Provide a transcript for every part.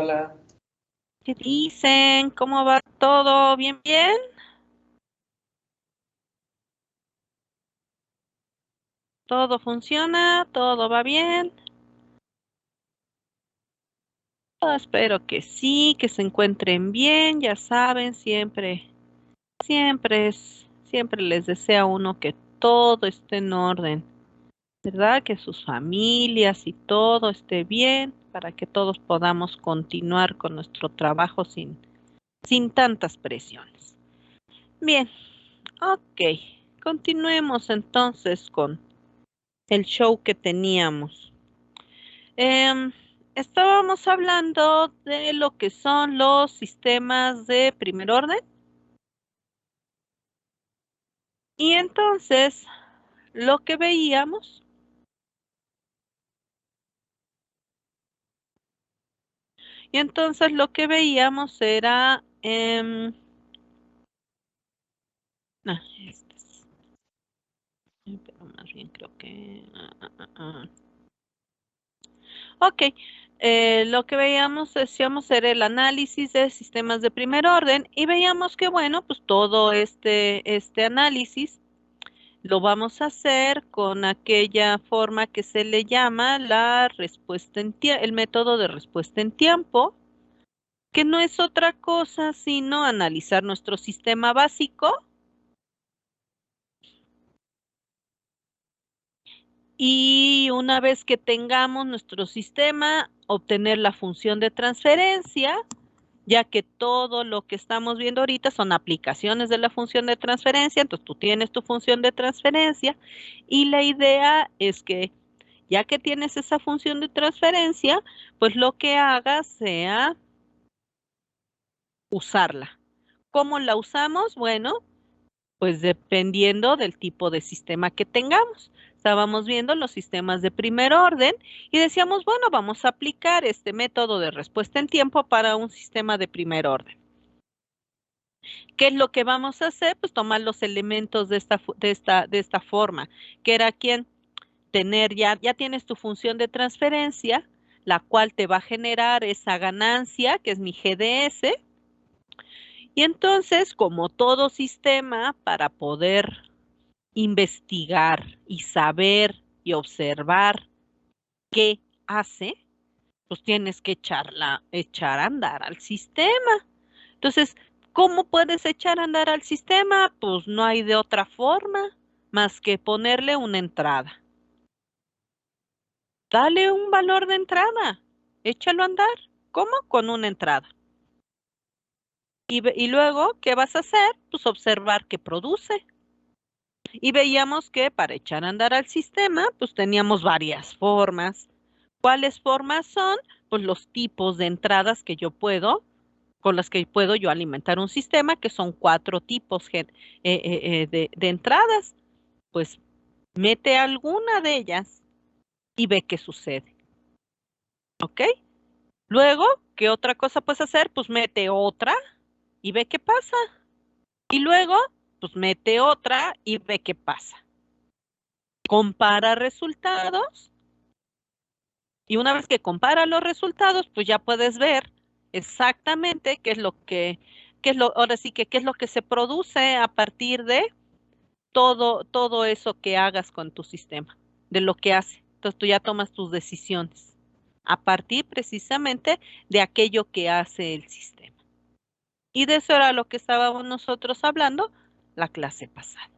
Hola, ¿Qué dicen? ¿Cómo va todo? ¿Bien, bien? ¿Todo funciona? ¿Todo va bien? Espero que sí, que se encuentren bien. Ya saben, siempre les desea a uno que todo esté en orden, ¿verdad? Que sus familias y todo esté bien para que todos podamos continuar con nuestro trabajo sin tantas presiones. Bien, ok. Continuemos entonces con el show que teníamos. Em, Estábamos hablando de lo que son los sistemas de primer orden y entonces lo que veíamos, era, este es- pero más bien creo que, ok, lo que veíamos, decíamos, era el análisis de sistemas de primer orden y veíamos que, bueno, pues todo este análisis lo vamos a hacer con aquella forma que se le llama la respuesta el método de respuesta en tiempo, que no es otra cosa sino analizar nuestro sistema básico y una vez que tengamos nuestro sistema, obtener la función de transferencia, ya que todo lo que estamos viendo ahorita son aplicaciones de la función de transferencia, entonces tú tienes tu función de transferencia y la idea es que ya que tienes esa función de transferencia, pues lo que hagas sea usarla. ¿Cómo la usamos? Bueno, pues dependiendo del tipo de sistema que tengamos. Estábamos viendo los sistemas de primer orden y decíamos, bueno, vamos a aplicar este método de respuesta en tiempo para un sistema de primer orden. ¿Qué es lo que vamos a hacer? Pues tomar los elementos de esta forma, que era quien tener ya tienes tu función de transferencia, la cual te va a generar esa ganancia, que es mi GDS. Y entonces, como todo sistema, para poder investigar y saber y observar qué hace, pues tienes que echar a andar al sistema. Entonces, ¿cómo puedes echar a andar al sistema? Pues no hay de otra forma más que ponerle una entrada. Dale un valor de entrada, échalo a andar. ¿Cómo? Con una entrada. Y luego, ¿qué vas a hacer? Pues observar qué produce. Y veíamos que para echar a andar al sistema, pues teníamos varias formas. ¿Cuáles formas son? Pues los tipos de entradas que yo puedo, con las que puedo yo alimentar un sistema, que son 4 tipos de entradas. Pues mete alguna de ellas y ve qué sucede. ¿Ok? Luego, ¿qué otra cosa puedes hacer? Pues mete otra y ve qué pasa. Y luego, pues mete otra y ve qué pasa. Compara resultados y una vez que compara los resultados, pues ya puedes ver exactamente ahora sí que qué es lo que se produce a partir de todo eso que hagas con tu sistema, de lo que hace. Entonces tú ya tomas tus decisiones a partir precisamente de aquello que hace el sistema. Y de eso era lo que estábamos nosotros hablando la clase pasada.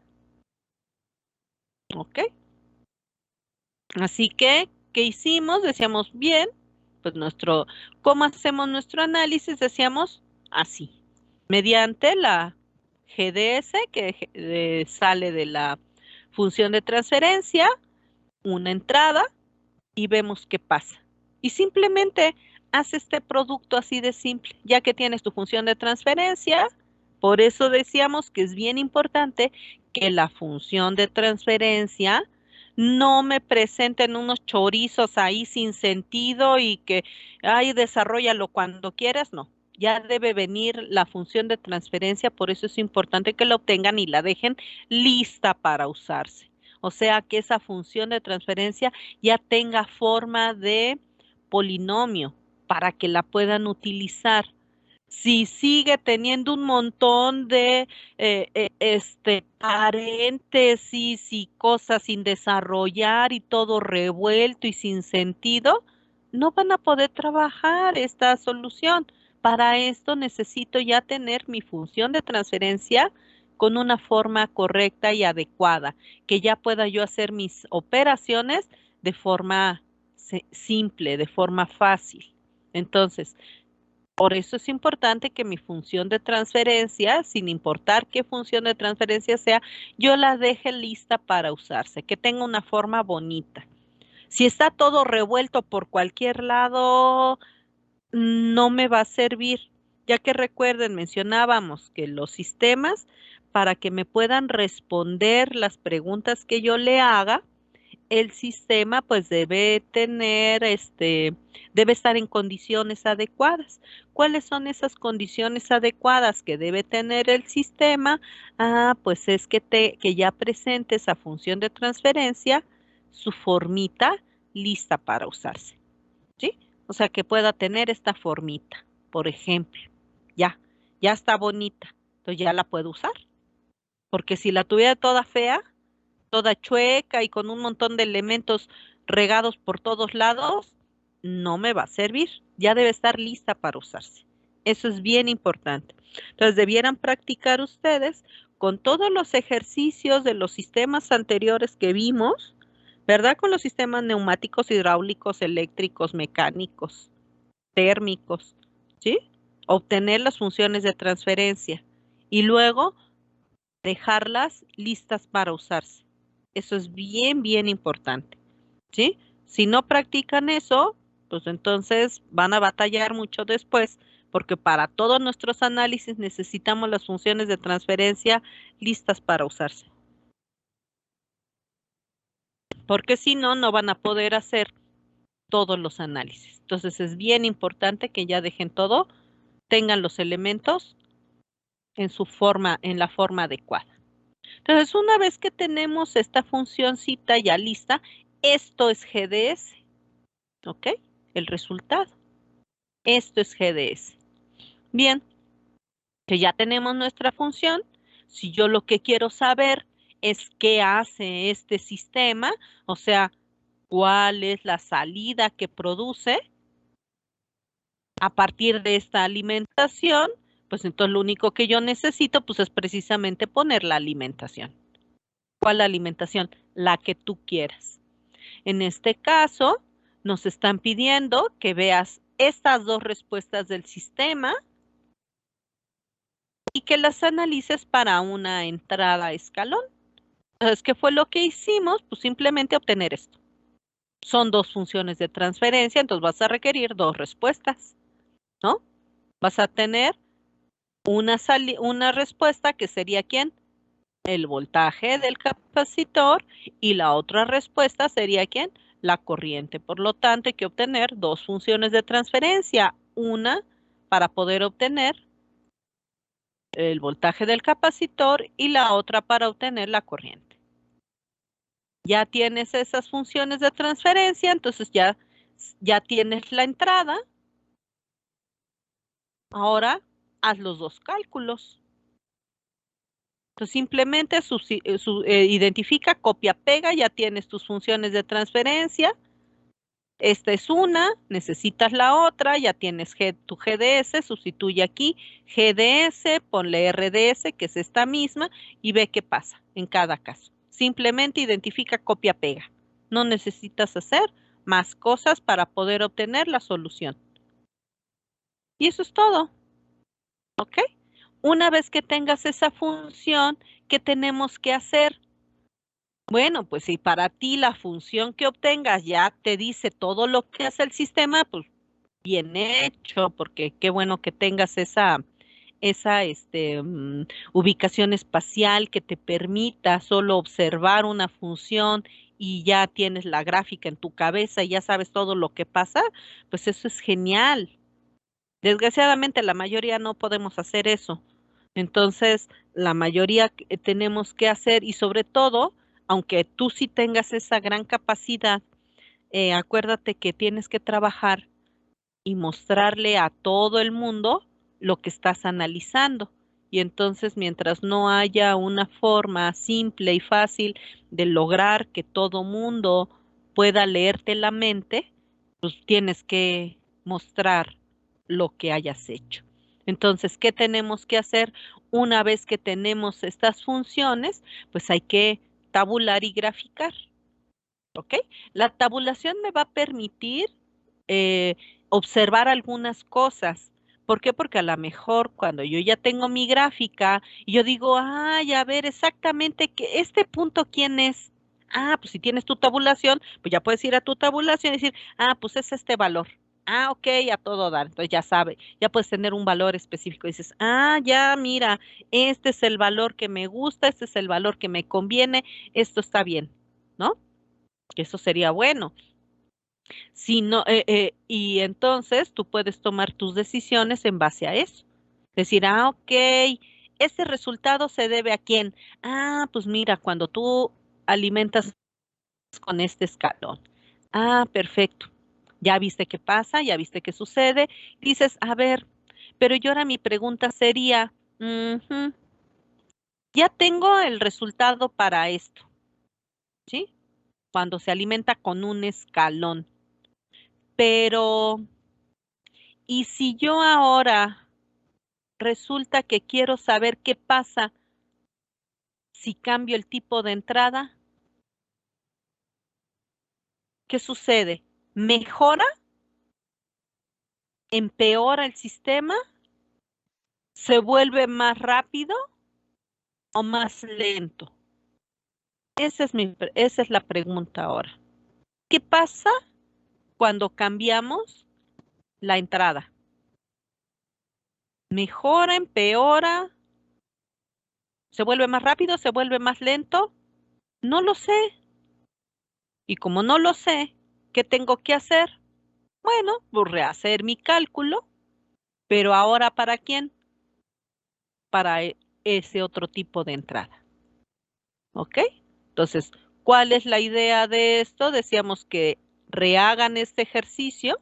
¿Ok? Así que, ¿qué hicimos? Decíamos, bien, pues ¿cómo hacemos nuestro análisis? Decíamos así, mediante la GDS que sale de la función de transferencia, una entrada y vemos qué pasa. Y simplemente haz este producto así de simple, ya que tienes tu función de transferencia. Por eso decíamos que es bien importante que la función de transferencia no me presenten unos chorizos ahí sin sentido y que, ay, desarrollalo cuando quieras, no. Ya debe venir la función de transferencia, por eso es importante que la obtengan y la dejen lista para usarse. O sea, que esa función de transferencia ya tenga forma de polinomio para que la puedan utilizar. Si sigue teniendo un montón de paréntesis y cosas sin desarrollar y todo revuelto y sin sentido, no van a poder trabajar esta solución. Para esto necesito ya tener mi función de transferencia con una forma correcta y adecuada, que ya pueda yo hacer mis operaciones de forma simple, de forma fácil. Entonces, por eso es importante que mi función de transferencia, sin importar qué función de transferencia sea, yo la deje lista para usarse, que tenga una forma bonita. Si está todo revuelto por cualquier lado, no me va a servir, ya que recuerden, mencionábamos que los sistemas, para que me puedan responder las preguntas que yo le haga, el sistema pues debe tener, debe estar en condiciones adecuadas. ¿Cuáles son esas condiciones adecuadas que debe tener el sistema? Pues es que ya presente esa función de transferencia, su formita lista para usarse, ¿sí? O sea, que pueda tener esta formita, por ejemplo. Ya está bonita, entonces ya la puedo usar. Porque si la tuviera toda fea, toda chueca y con un montón de elementos regados por todos lados, no me va a servir. Ya debe estar lista para usarse. Eso es bien importante. Entonces, debieran practicar ustedes con todos los ejercicios de los sistemas anteriores que vimos, ¿verdad? Con los sistemas neumáticos, hidráulicos, eléctricos, mecánicos, térmicos, ¿sí? Obtener las funciones de transferencia y luego dejarlas listas para usarse. Eso es bien, bien importante, ¿sí? Si no practican eso, pues entonces van a batallar mucho después, porque para todos nuestros análisis necesitamos las funciones de transferencia listas para usarse. Porque si no, no van a poder hacer todos los análisis. Entonces es bien importante que ya dejen todo, tengan los elementos en su forma, en la forma adecuada. Entonces, una vez que tenemos esta funcióncita ya lista, esto es GDS, ¿ok? El resultado. Esto es GDS. Bien, que ya tenemos nuestra función. Si yo lo que quiero saber es qué hace este sistema, o sea, cuál es la salida que produce a partir de esta alimentación, pues entonces lo único que yo necesito pues es precisamente poner la alimentación. ¿Cuál alimentación? La que tú quieras. En este caso, nos están pidiendo que veas estas dos respuestas del sistema y que las analices para una entrada a escalón. Entonces, ¿qué fue lo que hicimos? Pues simplemente obtener esto. Son dos funciones de transferencia, entonces vas a requerir dos respuestas, ¿no? Vas a tener una respuesta que sería ¿quién? El voltaje del capacitor y la otra respuesta sería ¿quién? La corriente. Por lo tanto, hay que obtener dos funciones de transferencia. Una para poder obtener el voltaje del capacitor y la otra para obtener la corriente. Ya tienes esas funciones de transferencia, entonces ya tienes la entrada. Ahora haz los dos cálculos. Entonces simplemente identifica, copia, pega, ya tienes tus funciones de transferencia. Esta es una, necesitas la otra, ya tienes tu GDS, sustituye aquí GDS, ponle RDS, que es esta misma, y ve qué pasa en cada caso. Simplemente identifica, copia, pega. No necesitas hacer más cosas para poder obtener la solución. Y eso es todo. ¿Ok? Una vez que tengas esa función, ¿qué tenemos que hacer? Bueno, pues si para ti la función que obtengas ya te dice todo lo que hace el sistema, pues bien hecho, porque qué bueno que tengas esa ubicación espacial que te permita solo observar una función y ya tienes la gráfica en tu cabeza y ya sabes todo lo que pasa, pues eso es genial. Desgraciadamente la mayoría no podemos hacer eso. Entonces, la mayoría tenemos que hacer y sobre todo, aunque tú sí tengas esa gran capacidad, acuérdate que tienes que trabajar y mostrarle a todo el mundo lo que estás analizando. Y entonces, mientras no haya una forma simple y fácil de lograr que todo mundo pueda leerte la mente, pues tienes que mostrar lo que hayas hecho. Entonces, ¿qué tenemos que hacer una vez que tenemos estas funciones? Pues hay que tabular y graficar. ¿Ok? La tabulación me va a permitir eh, observar algunas cosas. ¿Por qué? Porque a lo mejor cuando yo ya tengo mi gráfica y yo digo, ay, a ver exactamente que este punto quién es. Ah, pues si tienes tu tabulación, pues ya puedes ir a tu tabulación y decir, ah, pues es este valor. Ah, ok, a todo dar. Entonces ya sabe, ya puedes tener un valor específico. Dices, ah, ya, mira, este es el valor que me gusta, este es el valor que me conviene, esto está bien, ¿no? Que eso sería bueno. Si no, y entonces tú puedes tomar tus decisiones en base a eso. Decir, ah, ok, este resultado se debe a quién. Ah, pues mira, cuando tú alimentas con este escalón. Ah, perfecto. Ya viste qué pasa, ya viste qué sucede. Dices, a ver, pero yo ahora mi pregunta sería, ujú, ya tengo el resultado para esto, ¿sí? Cuando se alimenta con un escalón. Pero y si yo ahora resulta que quiero saber qué pasa si cambio el tipo de entrada, ¿qué sucede? ¿Mejora? ¿Empeora el sistema? ¿Se vuelve más rápido o más lento? Esa es la pregunta ahora. ¿Qué pasa cuando cambiamos la entrada? ¿Mejora, empeora? ¿Se vuelve más rápido? ¿Se vuelve más lento? No lo sé. Y como no lo sé, ¿qué tengo que hacer? Bueno, pues rehacer mi cálculo, pero ahora ¿para quién? Para ese otro tipo de entrada. ¿Ok? Entonces, ¿cuál es la idea de esto? Decíamos que rehagan este ejercicio,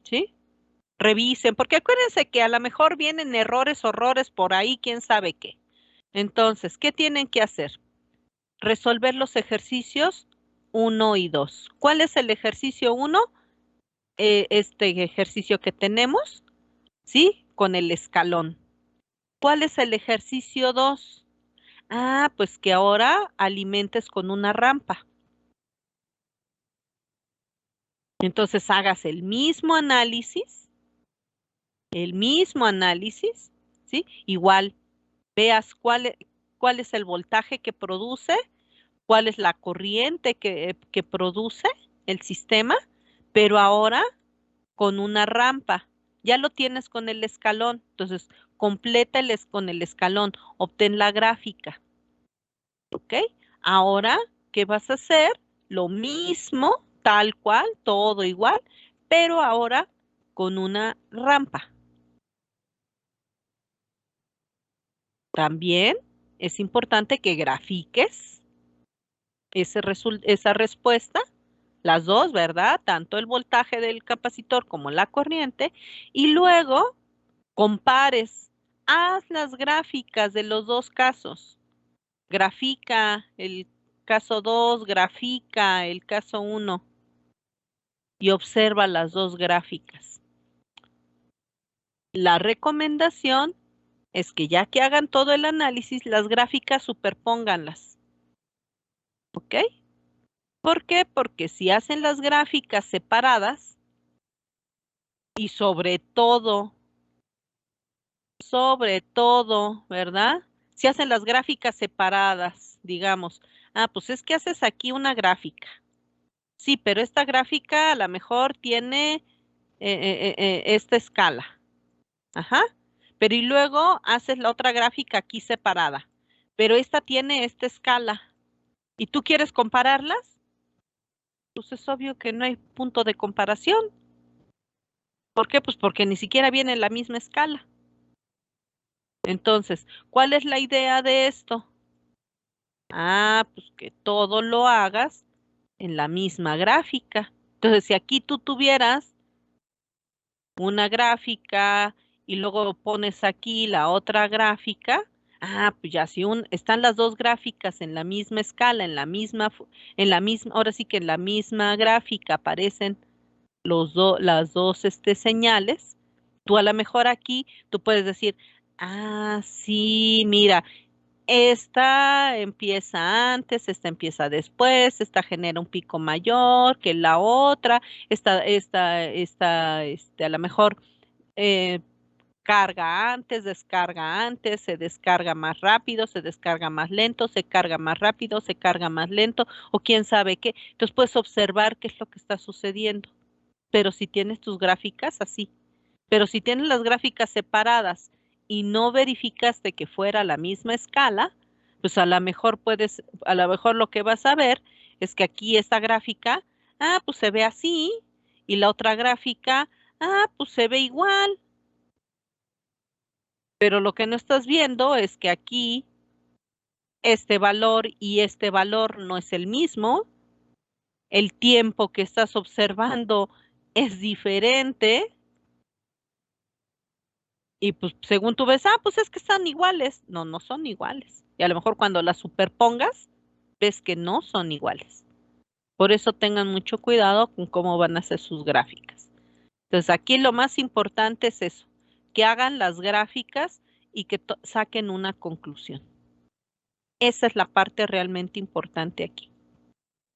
¿sí? Revisen, porque acuérdense que a lo mejor vienen errores, horrores por ahí, quién sabe qué. Entonces, ¿qué tienen que hacer? Resolver los ejercicios 1 y 2. ¿Cuál es el ejercicio 1? Este ejercicio que tenemos, ¿sí? Con el escalón. ¿Cuál es el ejercicio 2? Ah, pues que ahora alimentes con una rampa. Entonces hagas el mismo análisis, ¿sí? Igual veas cuál es el voltaje que produce, cuál es la corriente que produce el sistema, pero ahora con una rampa. Ya lo tienes con el escalón, entonces completa con el escalón, obtén la gráfica. ¿Ok? Ahora, ¿qué vas a hacer? Lo mismo, tal cual, todo igual, pero ahora con una rampa. También es importante que grafiques esa respuesta, las dos, ¿verdad? Tanto el voltaje del capacitor como la corriente, y luego compares, haz las gráficas de los dos casos. Grafica el caso 2, grafica el caso 1 y observa las dos gráficas. La recomendación es que ya que hagan todo el análisis, las gráficas superpónganlas. ¿Ok? ¿Por qué? Porque si hacen las gráficas separadas y sobre todo, ¿verdad? Si hacen las gráficas separadas, digamos, ah, pues es que haces aquí una gráfica. Sí, pero esta gráfica a lo mejor tiene esta escala. Ajá. Pero y luego haces la otra gráfica aquí separada. Pero esta tiene esta escala. ¿Y tú quieres compararlas? Pues es obvio que no hay punto de comparación. ¿Por qué? Pues porque ni siquiera viene en la misma escala. Entonces, ¿cuál es la idea de esto? Ah, pues que todo lo hagas en la misma gráfica. Entonces, si aquí tú tuvieras una gráfica y luego pones aquí la otra gráfica, pues ya si están las dos gráficas en la misma escala, ahora sí que en la misma gráfica aparecen las dos señales, tú a lo mejor aquí, tú puedes decir, sí, mira, esta empieza antes, esta empieza después, esta genera un pico mayor que la otra, a lo mejor eh, carga antes, descarga antes, se descarga más rápido, se descarga más lento, se carga más rápido, se carga más lento, o quién sabe qué. Entonces puedes observar qué es lo que está sucediendo. Pero si tienes tus gráficas así, pero si tienes las gráficas separadas y no verificaste que fuera la misma escala, pues a lo mejor lo que vas a ver es que aquí esta gráfica, pues se ve así, y la otra gráfica, pues se ve igual. Pero lo que no estás viendo es que aquí este valor y este valor no es el mismo, el tiempo que estás observando es diferente, y pues según tú ves, pues es que están iguales. No, no son iguales. Y a lo mejor cuando las superpongas, ves que no son iguales. Por eso tengan mucho cuidado con cómo van a hacer sus gráficas. Entonces aquí lo más importante es eso, que hagan las gráficas y que saquen una conclusión. Esa es la parte realmente importante aquí.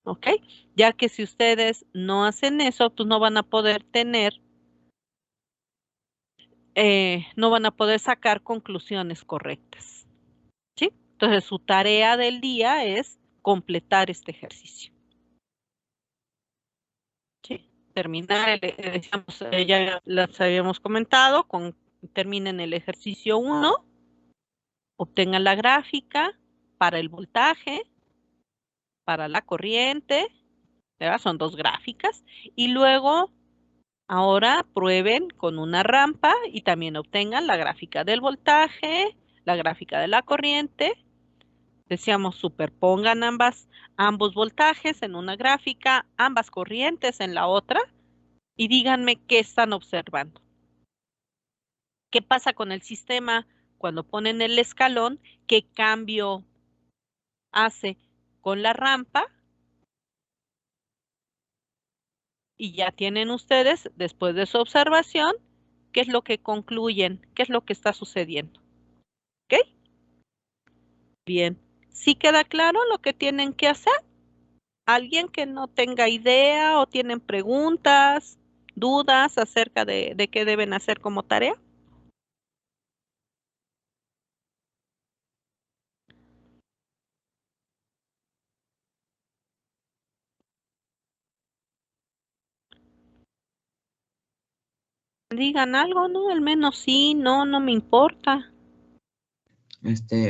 ¿Ok? Ya que si ustedes no hacen eso, pues no van a poder no van a poder sacar conclusiones correctas. ¿Sí? Entonces su tarea del día es completar este ejercicio. ¿Sí? Terminar, decíamos, ya las habíamos comentado, terminen el ejercicio 1, obtengan la gráfica para el voltaje, para la corriente, ¿verdad? Son dos gráficas, y luego ahora prueben con una rampa y también obtengan la gráfica del voltaje, la gráfica de la corriente. Decíamos, superpongan ambos voltajes en una gráfica, ambas corrientes en la otra, y díganme qué están observando. ¿Qué pasa con el sistema cuando ponen el escalón? ¿Qué cambio hace con la rampa? Y ya tienen ustedes, después de su observación, qué es lo que concluyen, qué es lo que está sucediendo. ¿Ok? Bien. ¿Sí queda claro lo que tienen que hacer? ¿Alguien que no tenga idea o tienen preguntas, dudas acerca de qué deben hacer como tarea? Digan algo, ¿no? Al menos sí, no, no me importa.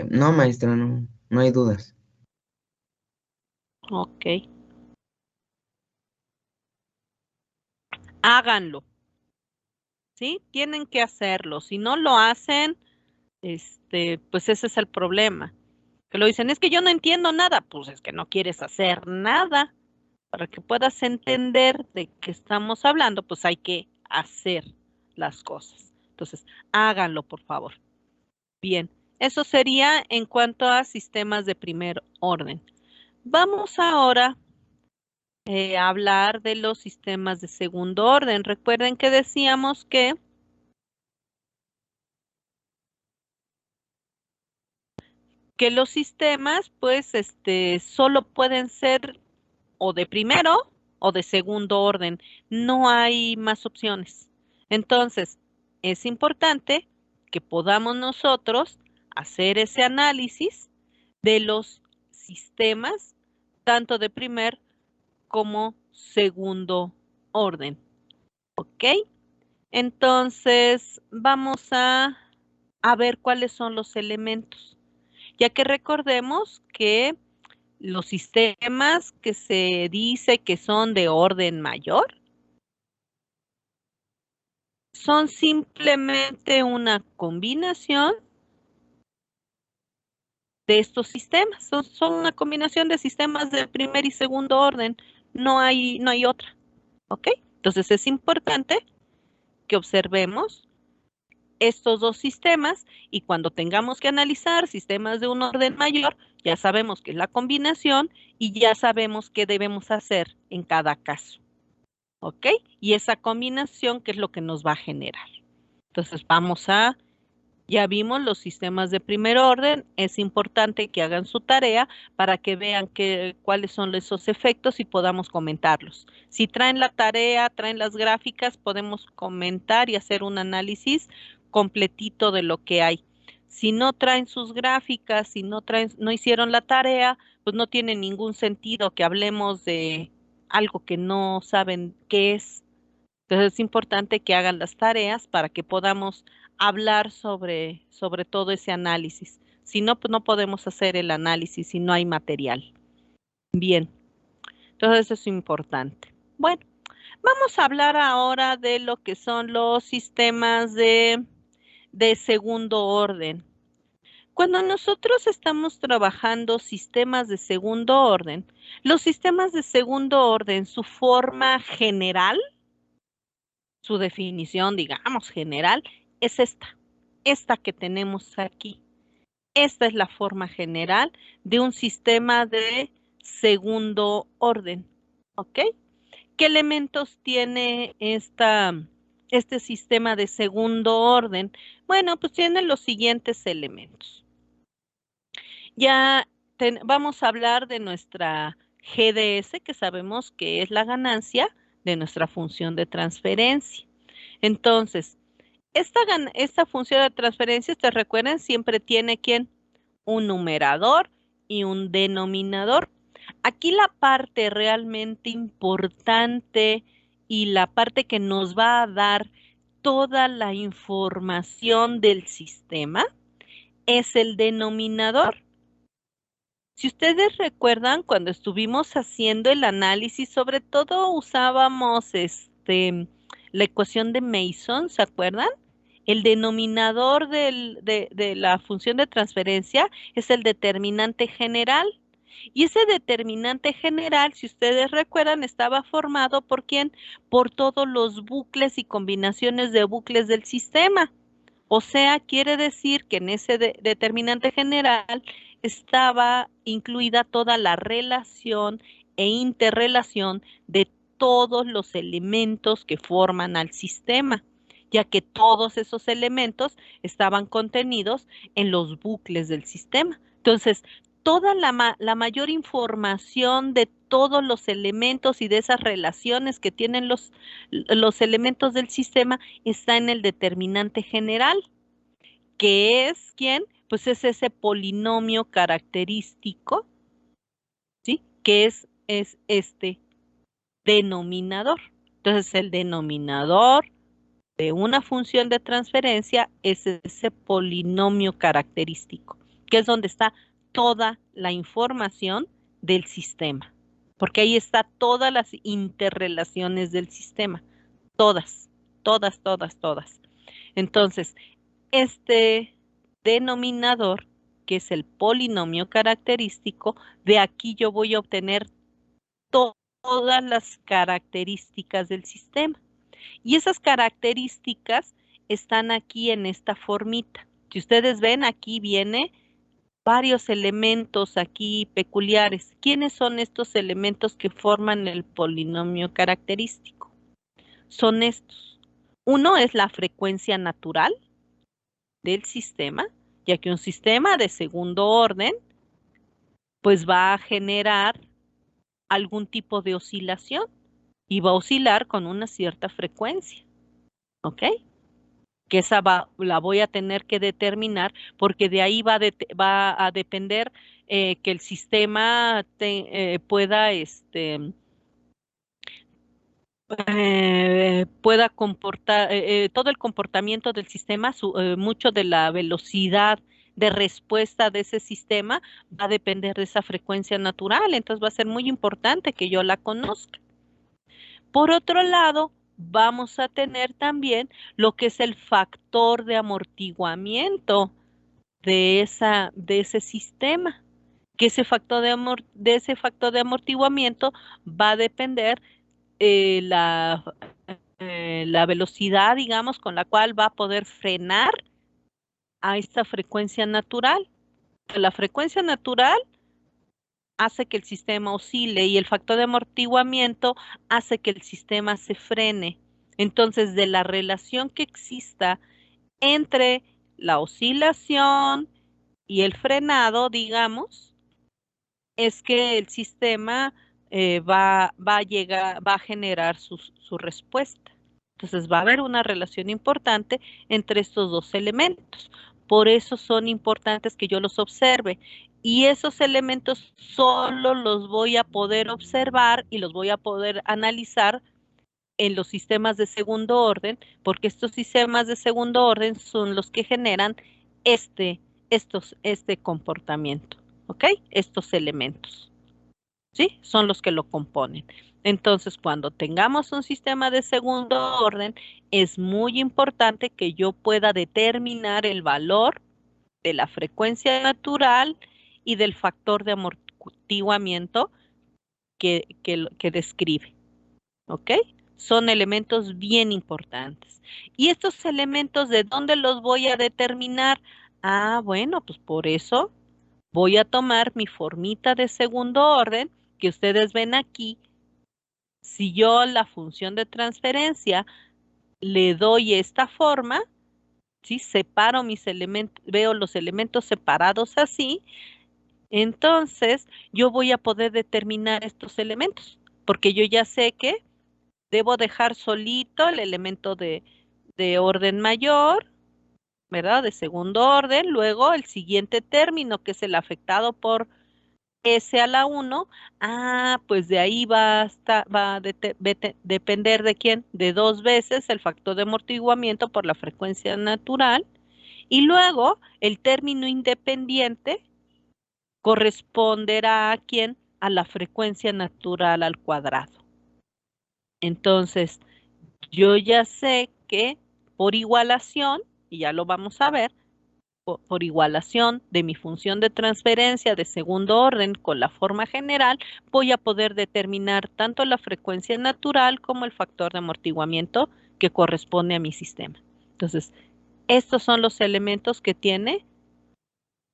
No, maestra, no hay dudas. Ok. Háganlo, ¿sí? Tienen que hacerlo. Si no lo hacen, pues ese es el problema. Que lo dicen, es que yo no entiendo nada. Pues es que no quieres hacer nada. Para que puedas entender de qué estamos hablando, pues hay que hacer las cosas. Entonces, háganlo, por favor. Bien, eso sería en cuanto a sistemas de primer orden. Vamos ahora a hablar de los sistemas de segundo orden. Recuerden que decíamos que los sistemas, pues, solo pueden ser o de primero o de segundo orden. No hay más opciones. Entonces, es importante que podamos nosotros hacer ese análisis de los sistemas, tanto de primer como segundo orden. ¿Ok? Entonces, vamos a ver cuáles son los elementos, ya que recordemos que los sistemas que se dice que son de orden mayor son simplemente una combinación de estos sistemas. Son una combinación de sistemas de primer y segundo orden. No hay otra. ¿Ok? Entonces es importante que observemos estos dos sistemas y cuando tengamos que analizar sistemas de un orden mayor, ya sabemos qué es la combinación y ya sabemos qué debemos hacer en cada caso. ¿Ok? Y esa combinación, ¿qué es lo que nos va a generar? Entonces ya vimos los sistemas de primer orden. Es importante que hagan su tarea para que vean cuáles son esos efectos y podamos comentarlos. Si traen la tarea, traen las gráficas, podemos comentar y hacer un análisis completito de lo que hay. Si no traen sus gráficas, si no hicieron la tarea, pues no tiene ningún sentido que hablemos de algo que no saben qué es. Entonces es importante que hagan las tareas para que podamos hablar sobre todo ese análisis. Si no, pues no podemos hacer el análisis si no hay material. Bien, entonces eso es importante. Bueno, vamos a hablar ahora de lo que son los sistemas de segundo orden. Cuando nosotros estamos trabajando sistemas de segundo orden, los sistemas de segundo orden, su forma general, su definición, digamos, general, es esta que tenemos aquí. Esta es la forma general de un sistema de segundo orden, ¿ok? ¿Qué elementos tiene este sistema de segundo orden? Bueno, pues tiene los siguientes elementos. Ya vamos a hablar de nuestra GDS, que sabemos que es la ganancia de nuestra función de transferencia. Entonces, esta función de transferencia, ustedes recuerden, siempre tiene ¿quién? Un numerador y un denominador. Aquí la parte realmente importante y la parte que nos va a dar toda la información del sistema es el denominador. Si ustedes recuerdan, cuando estuvimos haciendo el análisis, sobre todo usábamos la ecuación de Mason, ¿se acuerdan? El denominador de la función de transferencia es el determinante general. Y ese determinante general, si ustedes recuerdan, estaba formado ¿por quién? Por todos los bucles y combinaciones de bucles del sistema. O sea, quiere decir que en ese determinante general estaba incluida toda la relación e interrelación de todos los elementos que forman al sistema, ya que todos esos elementos estaban contenidos en los bucles del sistema. Entonces, toda la mayor información de todos los elementos y de esas relaciones que tienen los elementos del sistema está en el determinante general, que es ¿quién? Pues es ese polinomio característico, ¿sí? Que es este denominador. Entonces, el denominador de una función de transferencia es ese polinomio característico, que es donde está toda la información del sistema, porque ahí está todas las interrelaciones del sistema, todas, todas, todas, todas. Entonces, este denominador, que es el polinomio característico, de aquí yo voy a obtener todas las características del sistema. Y esas características están aquí en esta formita. Si ustedes ven, aquí viene varios elementos aquí peculiares. ¿Quiénes son estos elementos que forman el polinomio característico? Son estos. Uno es la frecuencia natural del sistema, ya que un sistema de segundo orden, pues va a generar algún tipo de oscilación y va a oscilar con una cierta frecuencia, ¿ok? Que esa la voy a tener que determinar porque de ahí va a depender que el sistema pueda pueda comportar, todo el comportamiento del sistema, mucho de la velocidad de respuesta de ese sistema va a depender de esa frecuencia natural, entonces va a ser muy importante que yo la conozca. Por otro lado, vamos a tener también lo que es el factor de amortiguamiento de ese sistema, que ese factor de amortiguamiento va a depender la velocidad, digamos, con la cual va a poder frenar a esta frecuencia natural. La frecuencia natural hace que el sistema oscile y el factor de amortiguamiento hace que el sistema se frene. Entonces, de la relación que exista entre la oscilación y el frenado, digamos, es que el sistema va a generar su respuesta. Entonces va a haber una relación importante entre estos dos elementos. Por eso son importantes que yo los observe. Y esos elementos solo los voy a poder observar y los voy a poder analizar en los sistemas de segundo orden, porque estos sistemas de segundo orden son los que generan este comportamiento, ¿ok? Estos elementos, ¿sí? Son los que lo componen. Entonces, cuando tengamos un sistema de segundo orden, es muy importante que yo pueda determinar el valor de la frecuencia natural y del factor de amortiguamiento que describe, ¿ok? Son elementos bien importantes. ¿Y estos elementos de dónde los voy a determinar? Ah, bueno, pues por eso voy a tomar mi formita de segundo orden que ustedes ven aquí. Si yo la función de transferencia le doy esta forma, ¿sí? Separo mis elementos, veo los elementos separados así, entonces yo voy a poder determinar estos elementos, porque yo ya sé que debo dejar solito el elemento de orden mayor, ¿verdad? De segundo orden, luego el siguiente término, que es el afectado por S a la 1, pues de ahí va a depender de quién, de 2 veces el factor de amortiguamiento por la frecuencia natural, y luego el término independiente corresponderá a quién, a la frecuencia natural al cuadrado. Entonces, yo ya sé que por igualación, y ya lo vamos a ver, por igualación de mi función de transferencia de segundo orden con la forma general, voy a poder determinar tanto la frecuencia natural como el factor de amortiguamiento que corresponde a mi sistema. Entonces, estos son los elementos que tiene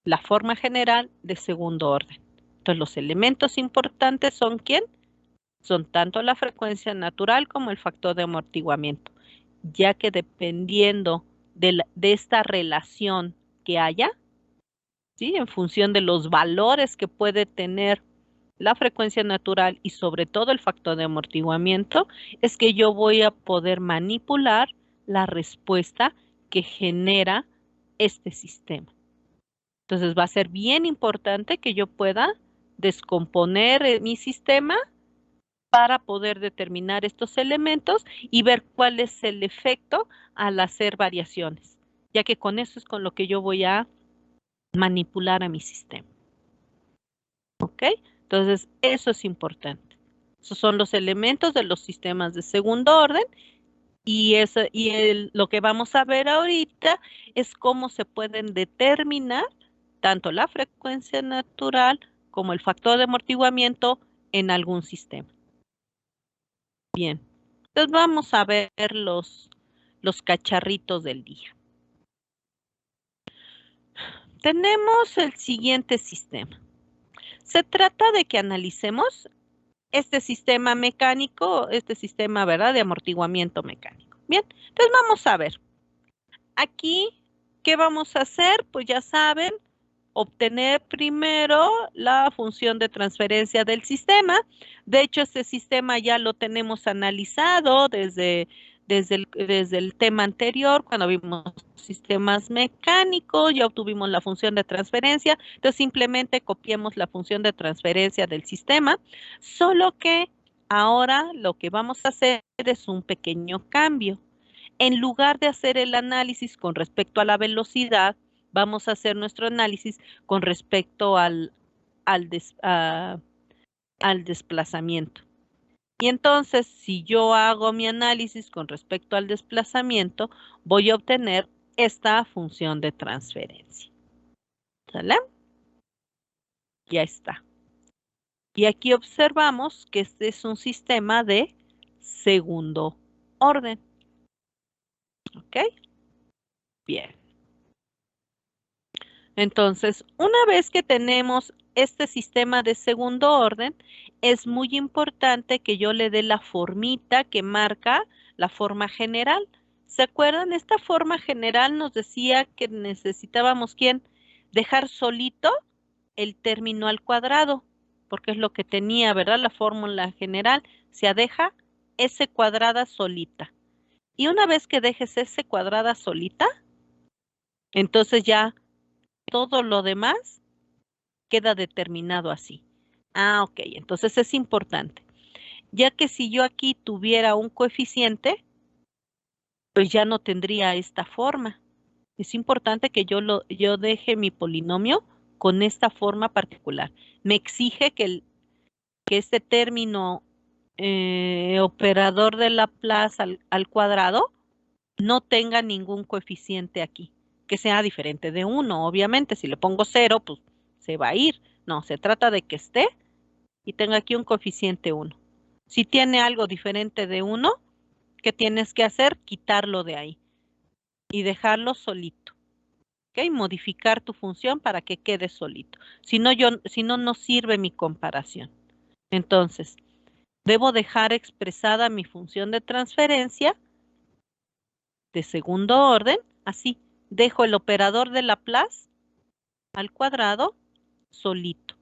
la forma general de segundo orden. Entonces, los elementos importantes son ¿quién? Son tanto la frecuencia natural como el factor de amortiguamiento, ya que dependiendo de esta relación que haya, ¿sí? En función de los valores que puede tener la frecuencia natural y sobre todo el factor de amortiguamiento, es que yo voy a poder manipular la respuesta que genera este sistema. Entonces va a ser bien importante que yo pueda descomponer mi sistema para poder determinar estos elementos y ver cuál es el efecto al hacer variaciones, ya que con eso es con lo que yo voy a manipular a mi sistema. ¿Ok? Entonces, eso es importante. Esos son los elementos de los sistemas de segundo orden y, lo que vamos a ver ahorita es cómo se pueden determinar tanto la frecuencia natural como el factor de amortiguamiento en algún sistema. Bien, entonces vamos a ver los cacharritos del día. Tenemos el siguiente sistema. Se trata de que analicemos este sistema mecánico, este sistema, ¿verdad?, de amortiguamiento mecánico. Bien, entonces vamos a ver. Aquí, ¿qué vamos a hacer? Pues ya saben, obtener primero la función de transferencia del sistema. De hecho, este sistema ya lo tenemos analizado desde el tema anterior, cuando vimos sistemas mecánicos, ya obtuvimos la función de transferencia. Entonces, simplemente copiemos la función de transferencia del sistema, solo que ahora lo que vamos a hacer es un pequeño cambio. En lugar de hacer el análisis con respecto a la velocidad, vamos a hacer nuestro análisis con respecto al desplazamiento. Y entonces, si yo hago mi análisis con respecto al desplazamiento, voy a obtener esta función de transferencia. ¿Sale? Ya está. Y aquí observamos que este es un sistema de segundo orden. ¿Ok? Bien. Entonces, una vez que tenemos este sistema de segundo orden, es muy importante que yo le dé la formita que marca la forma general. ¿Se acuerdan? Esta forma general nos decía que necesitábamos, ¿quién? Dejar solito el término al cuadrado, porque es lo que tenía, ¿verdad? La fórmula general se deja S cuadrada solita. Y una vez que dejes S cuadrada solita, entonces ya todo lo demás queda determinado así. Ah, ok, entonces es importante. Ya que si yo aquí tuviera un coeficiente, pues ya no tendría esta forma. Es importante que yo deje mi polinomio con esta forma particular. Me exige que este término operador de Laplace al cuadrado no tenga ningún coeficiente aquí, que sea diferente de 1. Obviamente, si le pongo 0, pues se va a ir. No, se trata de que esté y tenga aquí un coeficiente 1. Si tiene algo diferente de 1, ¿qué tienes que hacer? Quitarlo de ahí y dejarlo solito. ¿Ok? Modificar tu función para que quede solito. Si no, no sirve mi comparación. Entonces, debo dejar expresada mi función de transferencia de segundo orden, así. Dejo el operador de Laplace al cuadrado solito.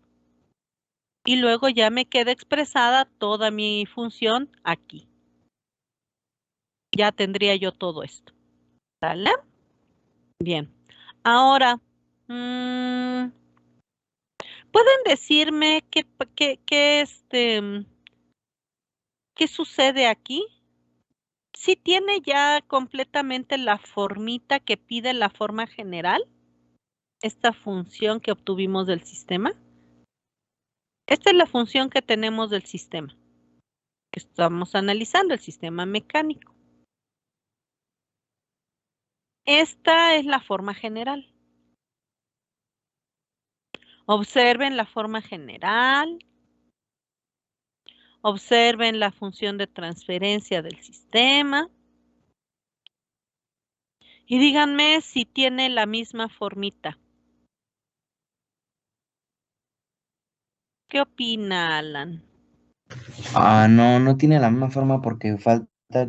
Y luego ya me queda expresada toda mi función aquí. Ya tendría yo todo esto. ¿Sale? Bien. Ahora, ¿pueden decirme qué sucede aquí? ¿Sí tiene ya completamente la formita que pide la forma general? Esta función que obtuvimos del sistema. Esta es la función que tenemos del sistema, que estamos analizando, el sistema mecánico. Esta es la forma general. Observen la forma general. Observen la función de transferencia del sistema. Y díganme si tiene la misma formita. ¿Qué opina, Alan? No, no tiene la misma forma porque falta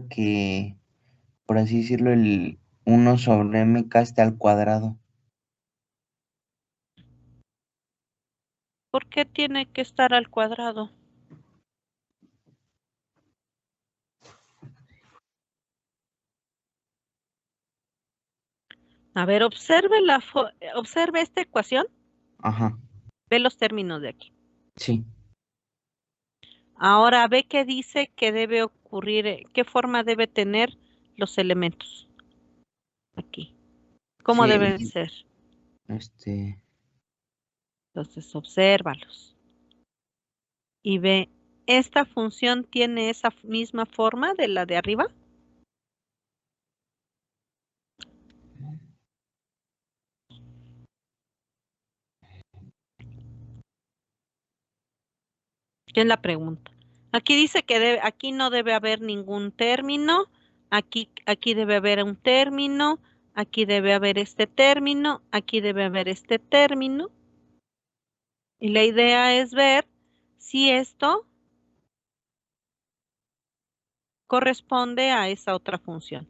que, por así decirlo, el 1/mk esté al cuadrado. ¿Por qué tiene que estar al cuadrado? A ver, observe esta ecuación. Ajá, Ve los términos de aquí. sí. Ahora ve qué dice que debe ocurrir, qué forma debe tener los elementos aquí. ¿Cómo Sí, deben ser? este, Entonces, obsérvalos. Y ve, ¿esta función tiene esa misma forma de la de arriba? ¿Qué es la pregunta? Aquí dice que aquí no debe haber ningún término, aquí debe haber un término, aquí debe haber este término, aquí debe haber este término. Y la idea es ver si esto corresponde a esa otra función.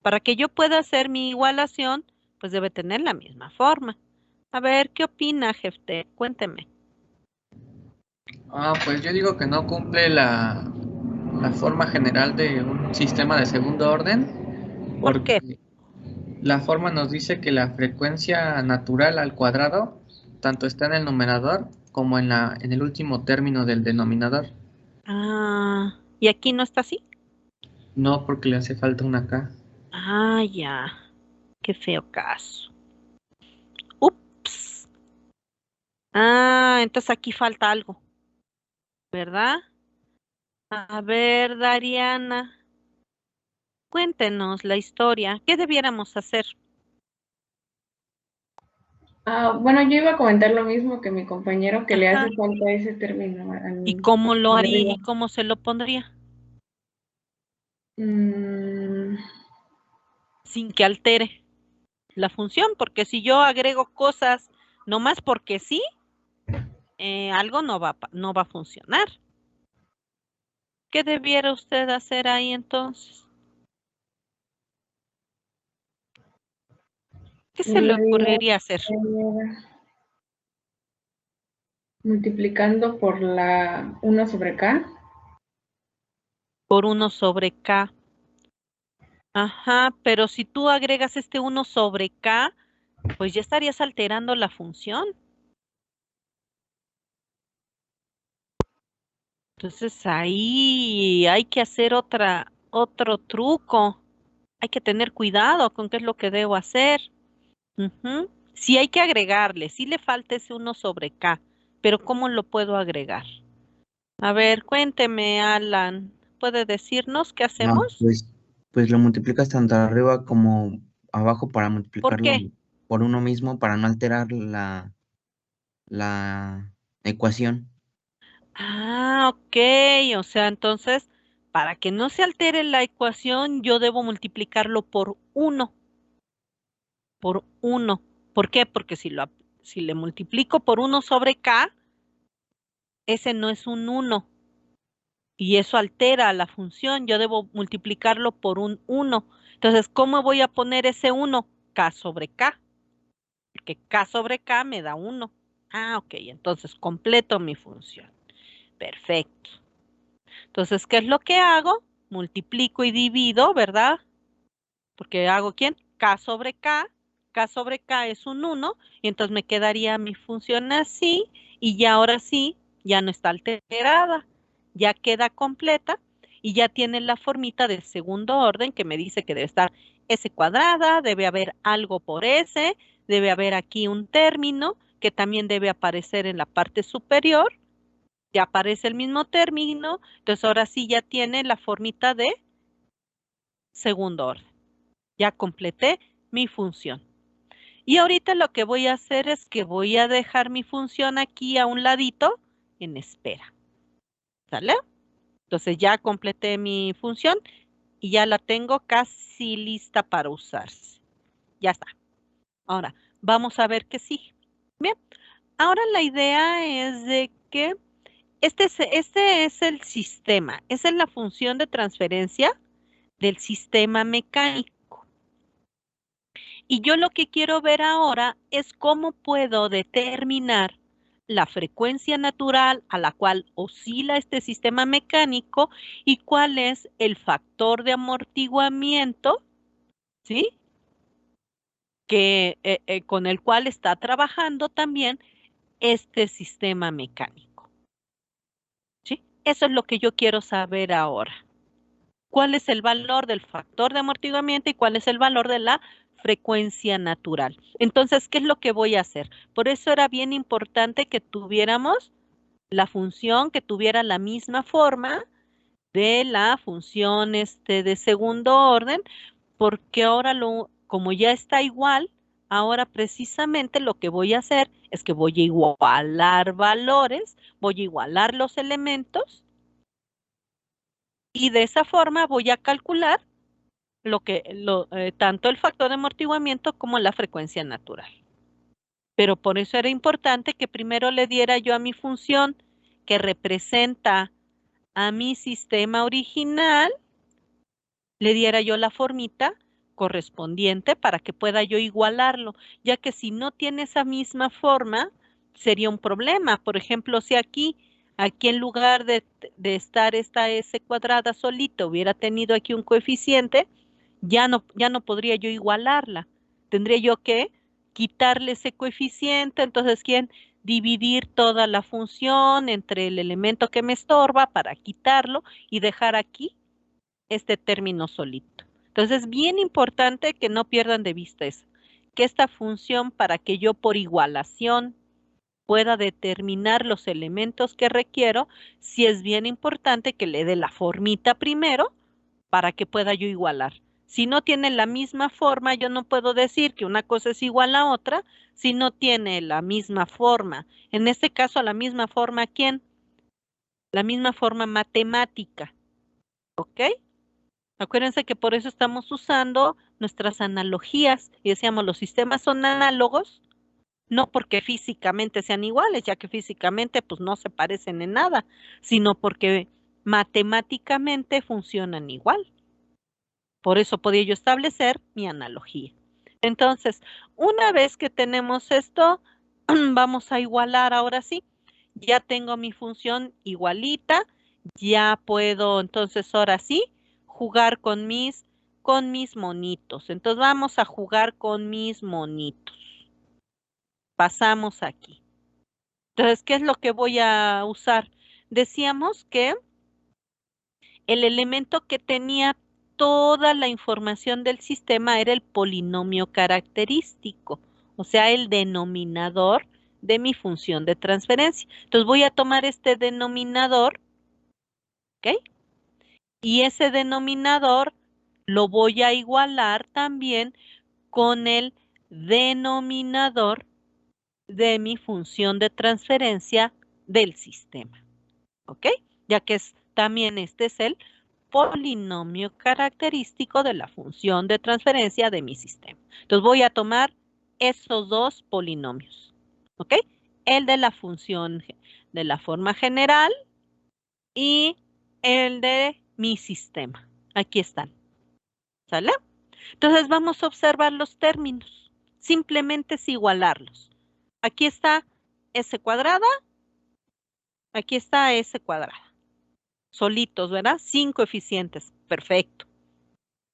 Para que yo pueda hacer mi igualación, pues debe tener la misma forma. A ver, ¿qué opina, Jefte? Cuénteme. Pues yo digo que no cumple la forma general de un sistema de segundo orden, ¿Por qué? porque la forma nos dice que la frecuencia natural al cuadrado tanto está en el numerador como en el último término del denominador. Ah, ¿y aquí no está así? No porque le hace falta una K. Ah, ya. Qué feo caso. Ups. Ah, entonces aquí falta algo, ¿verdad? A ver, Dariana, cuéntenos la historia. ¿Qué debiéramos hacer? Bueno, yo iba a comentar lo mismo que mi compañero, que le Ajá. hace falta ese término ¿Y cómo lo de haría arriba. y cómo se lo pondría? Mm, sin que altere la función, porque si yo agrego cosas nomás porque sí, algo no va a funcionar. ¿Qué debiera usted hacer ahí entonces? ¿Qué se le ocurriría hacer? Multiplicando por la 1 sobre K. Por 1 sobre K. Ajá, pero si tú agregas este 1 sobre K, pues ya estarías alterando la función. Entonces ahí hay que hacer otro truco. Hay que tener cuidado con qué es lo que debo hacer. Ujú. Sí hay que agregarle, sí le falta ese 1 sobre K, pero ¿cómo lo puedo agregar? A ver, cuénteme, Alan. ¿Puede decirnos qué No, hacemos? pues lo multiplicas tanto arriba como abajo para ¿Por multiplicarlo qué? por uno mismo para no alterar la ecuación. Ah, ok. O sea, entonces, para que no se altere la ecuación, yo debo multiplicarlo por 1. Por 1. ¿Por qué? Porque si le multiplico por 1 sobre K, ese no es un 1. Y eso altera la función. Yo debo multiplicarlo por un 1. Entonces, ¿cómo voy a poner ese 1? K sobre K. Porque K sobre K me da 1. Ah, ok. Entonces, completo mi función. Perfecto. Entonces, ¿qué es lo que hago? Multiplico y divido, ¿verdad? Porque hago ¿quién? K sobre K. K sobre K es un 1. Y entonces me quedaría mi función así. Y ya ahora sí, ya no está alterada. Ya queda completa. Y ya tiene la formita del segundo orden que me dice que debe estar S cuadrada, debe haber algo por S, debe haber aquí un término que también debe aparecer en la parte superior. Ya aparece el mismo término. Entonces ahora sí ya tiene la formita de segundo orden. Ya completé mi función. Y ahorita lo que voy a hacer es que voy a dejar mi función aquí a un ladito en espera. ¿Sale? Entonces ya completé mi función y ya la tengo casi lista para usarse. Ya está. Ahora, vamos a ver qué sigue. Bien, ahora la idea es de que este es el sistema, esa es la función de transferencia del sistema mecánico. Y yo lo que quiero ver ahora es cómo puedo determinar la frecuencia natural a la cual oscila este sistema mecánico y cuál es el factor de amortiguamiento, ¿sí? Con el cual está trabajando también este sistema mecánico, ¿sí? Eso es lo que yo quiero saber ahora. ¿Cuál es el valor del factor de amortiguamiento y cuál es el valor de la frecuencia natural? Entonces, ¿qué es lo que voy a hacer? Por eso era bien importante que tuviéramos la función, que tuviera la misma forma de la función de segundo orden, porque ahora como ya está igual, ahora precisamente lo que voy a hacer es que voy a igualar valores, voy a igualar los elementos y de esa forma voy a calcular tanto el factor de amortiguamiento como la frecuencia natural. Pero por eso era importante que primero le diera yo a mi función que representa a mi sistema original, le diera yo la formita correspondiente para que pueda yo igualarlo, ya que si no tiene esa misma forma, sería un problema. Por ejemplo, si aquí en lugar de estar esta S cuadrada solita, hubiera tenido aquí un coeficiente, ya no podría yo igualarla. Tendría yo que quitarle ese coeficiente, entonces, ¿quién? Dividir toda la función entre el elemento que me estorba para quitarlo y dejar aquí este término solito. Entonces, es bien importante que no pierdan de vista eso, que esta función para que yo por igualación pueda determinar los elementos que requiero, sí es bien importante que le dé la formita primero para que pueda yo igualar. Si no tiene la misma forma, yo no puedo decir que una cosa es igual a otra si no tiene la misma forma. En este caso, la misma forma, ¿quién? La misma forma matemática, ¿ok? Acuérdense que por eso estamos usando nuestras analogías y decíamos los sistemas son análogos, no porque físicamente sean iguales, ya que físicamente pues no se parecen en nada, sino porque matemáticamente funcionan igual. Por eso podía yo establecer mi analogía. Entonces, una vez que tenemos esto, vamos a igualar ahora sí. Ya tengo mi función igualita, ya puedo entonces ahora sí jugar con mis monitos. Entonces vamos a jugar con mis monitos. Pasamos aquí. Entonces, ¿qué es lo que voy a usar? Decíamos que el elemento que tenía toda la información del sistema era el polinomio característico, o sea, el denominador de mi función de transferencia. Entonces voy a tomar este denominador, ¿ok? Y ese denominador lo voy a igualar también con el denominador de mi función de transferencia del sistema, ¿ok? Ya que también este es el polinomio característico de la función de transferencia de mi sistema. Entonces voy a tomar esos dos polinomios, ¿ok? El de la función de la forma general y el de mi sistema. Aquí están, ¿sale? Entonces vamos a observar los términos. Simplemente es igualarlos. Aquí está S cuadrada, aquí está S cuadrada. Solitos, ¿verdad? Sin coeficientes. Perfecto.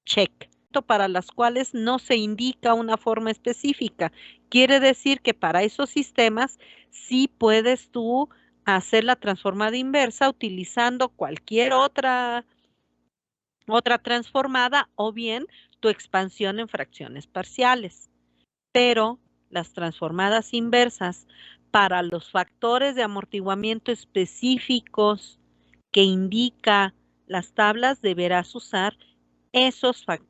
Check. Para las cuales no se indica una forma específica. Quiere decir que para esos sistemas sí puedes tú hacer la transformada inversa utilizando cualquier otra transformada o bien tu expansión en fracciones parciales. Pero las transformadas inversas para los factores de amortiguamiento específicos que indica las tablas deberás usar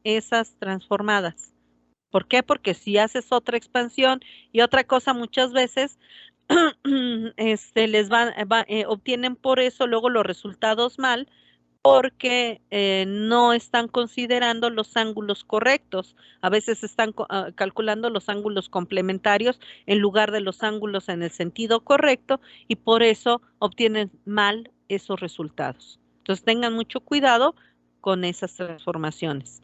esas transformadas. ¿Por qué? Porque si haces otra expansión y otra cosa muchas veces obtienen por eso luego los resultados mal porque no están considerando los ángulos correctos. A veces están calculando los ángulos complementarios en lugar de los ángulos en el sentido correcto y por eso obtienen mal esos resultados. Entonces tengan mucho cuidado con esas transformaciones.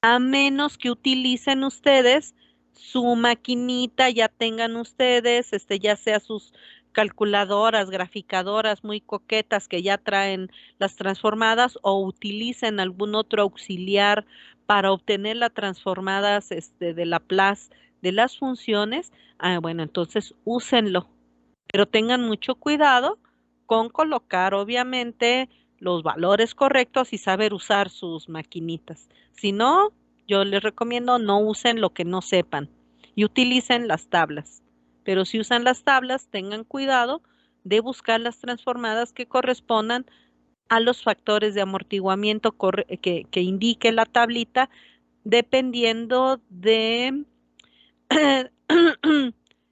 A menos que utilicen ustedes su maquinita, ya tengan ustedes, ya sea sus calculadoras, graficadoras muy coquetas que ya traen las transformadas o utilicen algún otro auxiliar para obtener las transformadas de Laplace de las funciones, bueno, entonces úsenlo. Pero tengan mucho cuidado con colocar, obviamente, los valores correctos y saber usar sus maquinitas. Si no, yo les recomiendo no usen lo que no sepan y utilicen las tablas. Pero si usan las tablas, tengan cuidado de buscar las transformadas que correspondan a los factores de amortiguamiento que indique la tablita, dependiendo de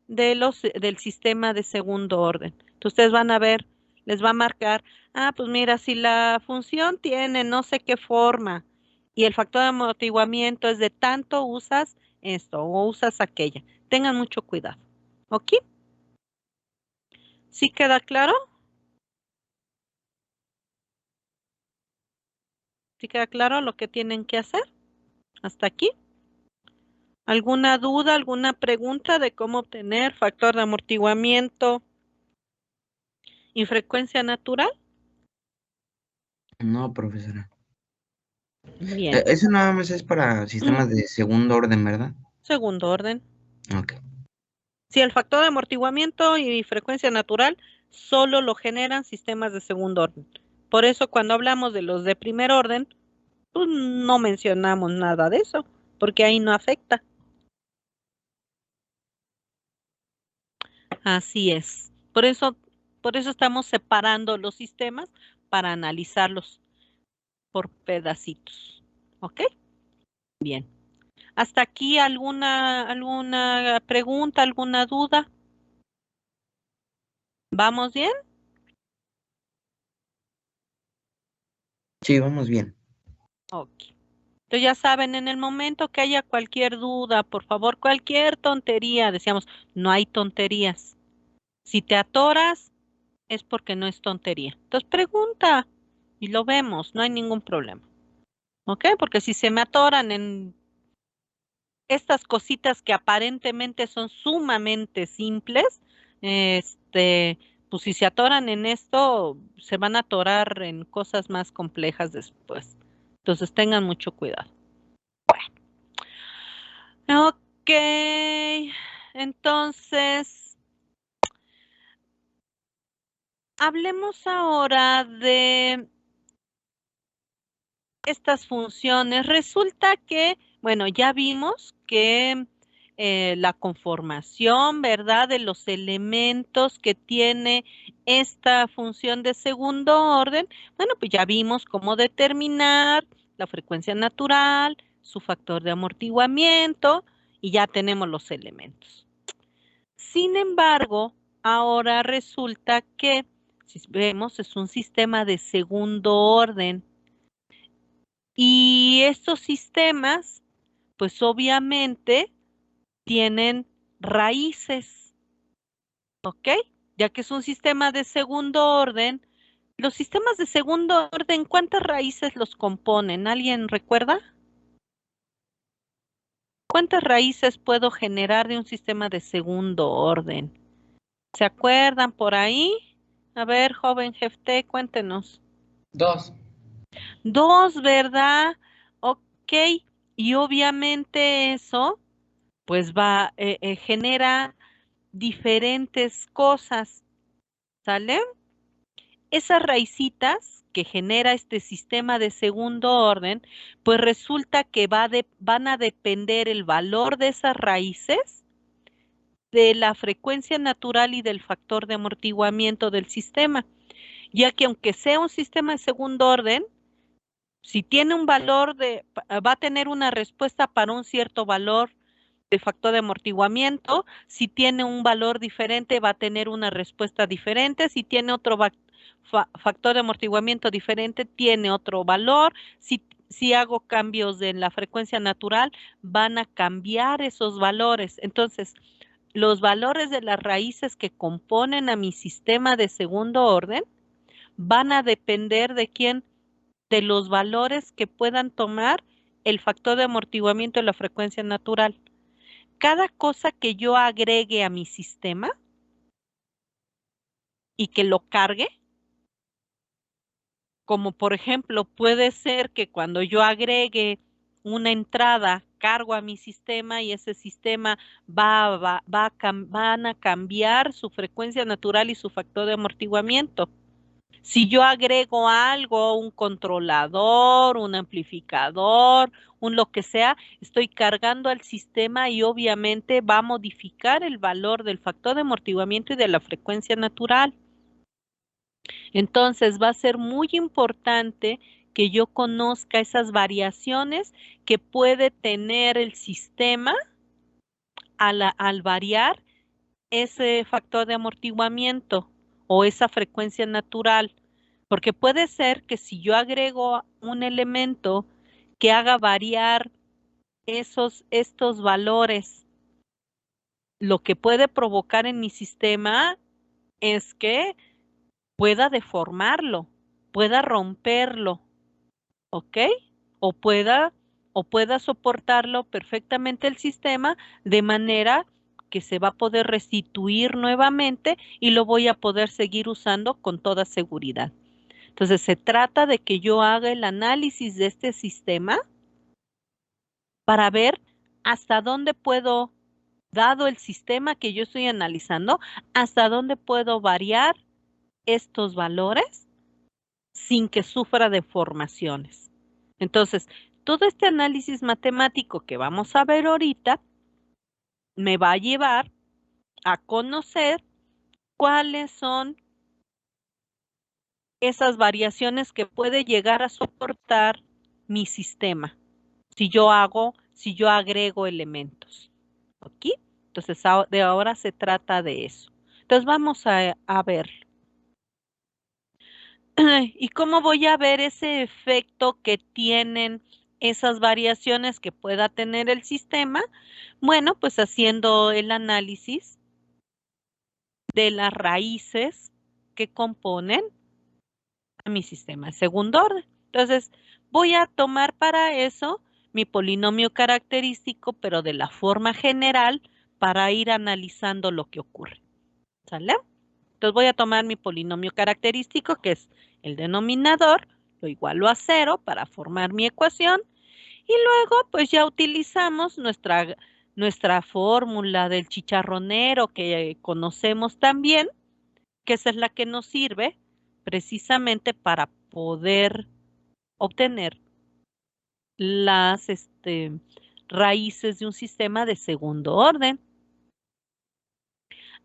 del sistema de segundo orden. Entonces ustedes van a ver, les va a marcar, pues mira, si la función tiene no sé qué forma y el factor de amortiguamiento es de tanto, usas esto o usas aquella. Tengan mucho cuidado. ¿Ok? ¿Sí queda claro? ¿Sí queda claro lo que tienen que hacer? ¿Hasta aquí? ¿Alguna duda, alguna pregunta de cómo obtener factor de amortiguamiento y frecuencia natural? No, profesora. Bien. Eso nada más es para sistemas de segundo orden, ¿verdad? Segundo orden. Ok. Si el factor de amortiguamiento y frecuencia natural solo lo generan sistemas de segundo orden. Por eso cuando hablamos de los de primer orden, pues no mencionamos nada de eso, porque ahí no afecta. Así es. Por eso estamos separando los sistemas para analizarlos por pedacitos. ¿Ok? Bien. ¿Hasta aquí alguna pregunta, alguna duda? ¿Vamos bien? Sí, vamos bien. Ok. Entonces ya saben, en el momento que haya cualquier duda, por favor, cualquier tontería, decíamos, no hay tonterías. Si te atoras, es porque no es tontería. Entonces pregunta y lo vemos, no hay ningún problema. ¿Ok? Porque si se me atoran en estas cositas que aparentemente son sumamente simples, pues si se atoran en esto, se van a atorar en cosas más complejas después. Entonces tengan mucho cuidado. Ok, entonces hablemos ahora de estas funciones. Resulta que, bueno, ya vimos que la conformación, ¿verdad?, de los elementos que tiene esta función de segundo orden, bueno, pues ya vimos cómo determinar la frecuencia natural, su factor de amortiguamiento, y ya tenemos los elementos. Sin embargo, ahora resulta que, si vemos, es un sistema de segundo orden. Y estos sistemas, pues obviamente tienen raíces, ¿ok? Ya que es un sistema de segundo orden, los sistemas de segundo orden, ¿cuántas raíces los componen? ¿Alguien recuerda? ¿Cuántas raíces puedo generar de un sistema de segundo orden? ¿Se acuerdan por ahí? A ver, joven Jefté, cuéntenos. 2. 2, ¿verdad? Ok, y obviamente eso pues genera diferentes cosas, ¿sale? Esas raicitas que genera este sistema de segundo orden, pues resulta que van a depender el valor de esas raíces de la frecuencia natural y del factor de amortiguamiento del sistema, ya que aunque sea un sistema de segundo orden, si tiene un valor va a tener una respuesta para un cierto valor de factor de amortiguamiento. Si tiene un valor diferente, va a tener una respuesta diferente. Si tiene otro factor de amortiguamiento diferente, tiene otro valor. Si hago cambios en la frecuencia natural, van a cambiar esos valores. Entonces, los valores de las raíces que componen a mi sistema de segundo orden van a depender de quién, de los valores que puedan tomar el factor de amortiguamiento de la frecuencia natural. Cada cosa que yo agregue a mi sistema y que lo cargue, como por ejemplo puede ser que cuando yo agregue una entrada, cargo a mi sistema y ese sistema van a cambiar su frecuencia natural y su factor de amortiguamiento. Si yo agrego algo, un controlador, un amplificador, un lo que sea, estoy cargando al sistema y obviamente va a modificar el valor del factor de amortiguamiento y de la frecuencia natural. Entonces va a ser muy importante que yo conozca esas variaciones que puede tener el sistema al variar ese factor de amortiguamiento o esa frecuencia natural. Porque puede ser que si yo agrego un elemento que haga variar estos valores, lo que puede provocar en mi sistema es que pueda deformarlo, pueda romperlo, ¿ok? O pueda, o pueda soportarlo perfectamente el sistema de manera que se va a poder restituir nuevamente y lo voy a poder seguir usando con toda seguridad. Entonces, se trata de que yo haga el análisis de este sistema para ver hasta dónde puedo, dado el sistema que yo estoy analizando, hasta dónde puedo variar estos valores sin que sufra deformaciones. Entonces, todo este análisis matemático que vamos a ver ahorita me va a llevar a conocer cuáles son esas variaciones que puede llegar a soportar mi sistema si yo agrego elementos. ¿Ok? Entonces, de ahora se trata de eso. Entonces, vamos a ver. ¿Y cómo voy a ver ese efecto que tienen esas variaciones que pueda tener el sistema, bueno, pues haciendo el análisis de las raíces que componen a mi sistema de segundo orden. Entonces, voy a tomar para eso mi polinomio característico, pero de la forma general, para ir analizando lo que ocurre. ¿Sale? Entonces voy a tomar mi polinomio característico, que es el denominador, lo igualo a 0 para formar mi ecuación, y luego pues ya utilizamos nuestra fórmula del chicharronero que conocemos también, que esa es la que nos sirve precisamente para poder obtener las raíces de un sistema de segundo orden.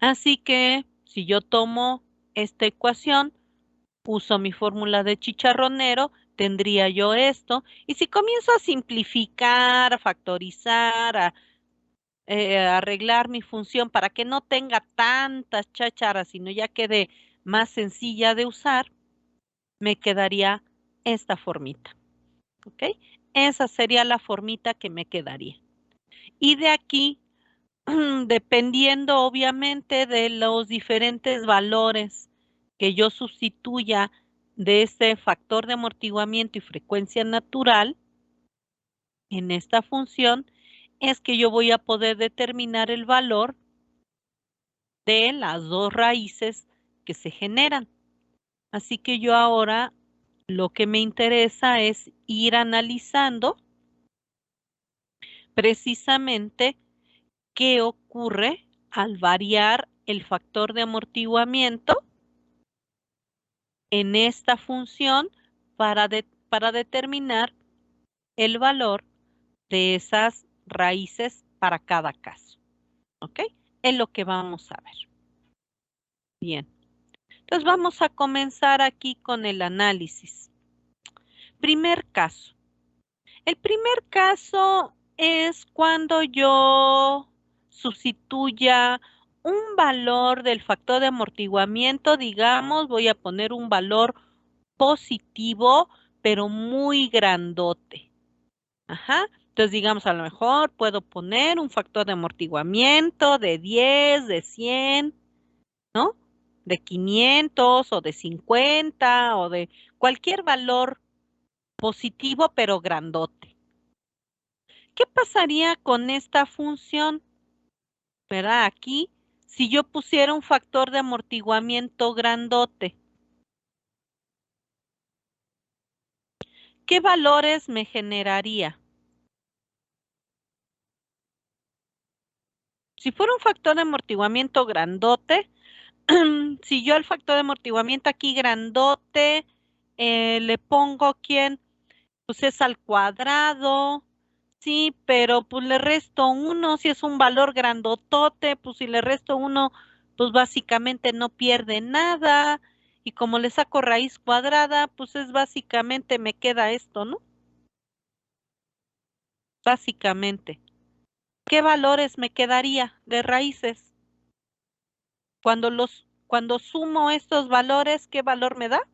Así que si yo tomo esta ecuación, uso mi fórmula de chicharronero, tendría yo esto. Y si comienzo a simplificar, a factorizar, a arreglar mi función para que no tenga tantas chácharas, sino ya quede más sencilla de usar, me quedaría esta formita. ¿Ok? Esa sería la formita que me quedaría. Y de aquí, dependiendo obviamente de los diferentes valores que yo sustituya de este factor de amortiguamiento y frecuencia natural en esta función, es que yo voy a poder determinar el valor de las dos raíces que se generan. Así que yo ahora lo que me interesa es ir analizando precisamente qué ocurre al variar el factor de amortiguamiento en esta función para determinar el valor de esas raíces para cada caso. ¿Ok? Es lo que vamos a ver. Bien. Entonces vamos a comenzar aquí con el análisis. Primer caso. El primer caso es cuando yo sustituya un valor del factor de amortiguamiento, digamos, voy a poner un valor positivo, pero muy grandote. Ajá. Entonces, digamos, a lo mejor puedo poner un factor de amortiguamiento de 10, de 100, ¿no? De 500 o de 50 o de cualquier valor positivo, pero grandote. ¿Qué pasaría con esta función? ¿Verdad? Aquí, si yo pusiera un factor de amortiguamiento grandote, ¿qué valores me generaría? Si fuera un factor de amortiguamiento grandote, si yo al factor de amortiguamiento aquí grandote le pongo ¿quién? Pues es al cuadrado, sí, pero pues le resto 1, si es un valor grandotote, pues si le resto 1, pues básicamente no pierde nada. Y como le saco raíz cuadrada, pues es básicamente me queda esto, ¿no? Básicamente. ¿Qué valores me quedaría de raíces? Cuando sumo estos valores, ¿qué valor me da?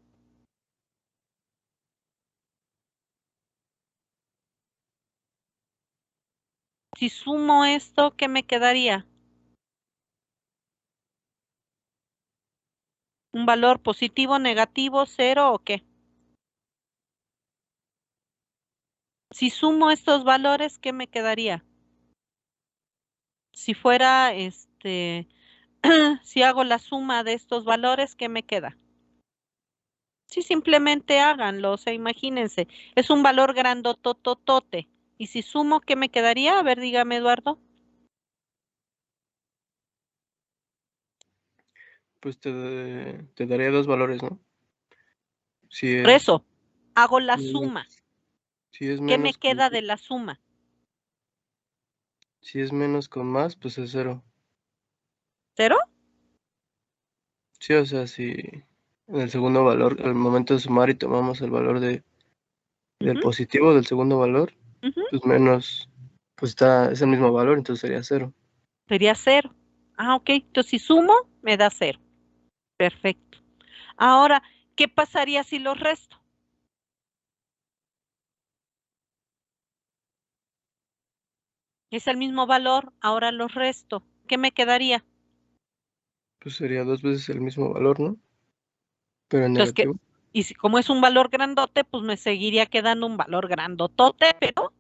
Si sumo esto, ¿qué me quedaría? ¿Un valor positivo, negativo, 0 o qué? Si sumo estos valores, ¿qué me quedaría? Si fuera, si hago la suma de estos valores, ¿qué me queda? Sí, simplemente háganlo, o sea, imagínense, es un valor grandotototote. Y si sumo, ¿qué me quedaría? A ver, dígame, Eduardo. Pues te daría dos valores, ¿no? Si Por es, eso, hago la si es suma. si es ¿Qué me menos queda de la suma? si es menos con más, pues es 0. ¿0? Sí, o sea, si en el segundo valor, al momento de sumar y tomamos el valor del Ujú, positivo del segundo valor, ujú. pues menos, pues es el mismo valor, entonces sería 0. Sería 0. Ah, ok. Entonces, si sumo, me da 0. Perfecto. Ahora, ¿qué pasaría si los resto? Es el mismo valor, ahora los resto. ¿Qué me quedaría? Pues sería 2 veces el mismo valor, ¿no? Pero en Entonces, negativo. y si como es un valor grandote, pues me seguiría quedando un valor grandotote, pero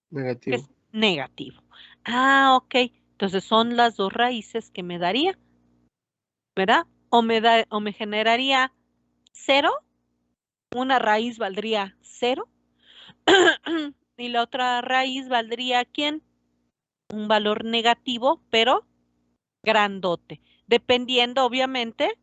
que Negativo. es negativo. Ah, ok. Entonces son las dos raíces que me daría, ¿verdad? O me generaría 0, una raíz valdría 0, y la otra raíz valdría, ¿quién? Un valor negativo, pero grandote, dependiendo obviamente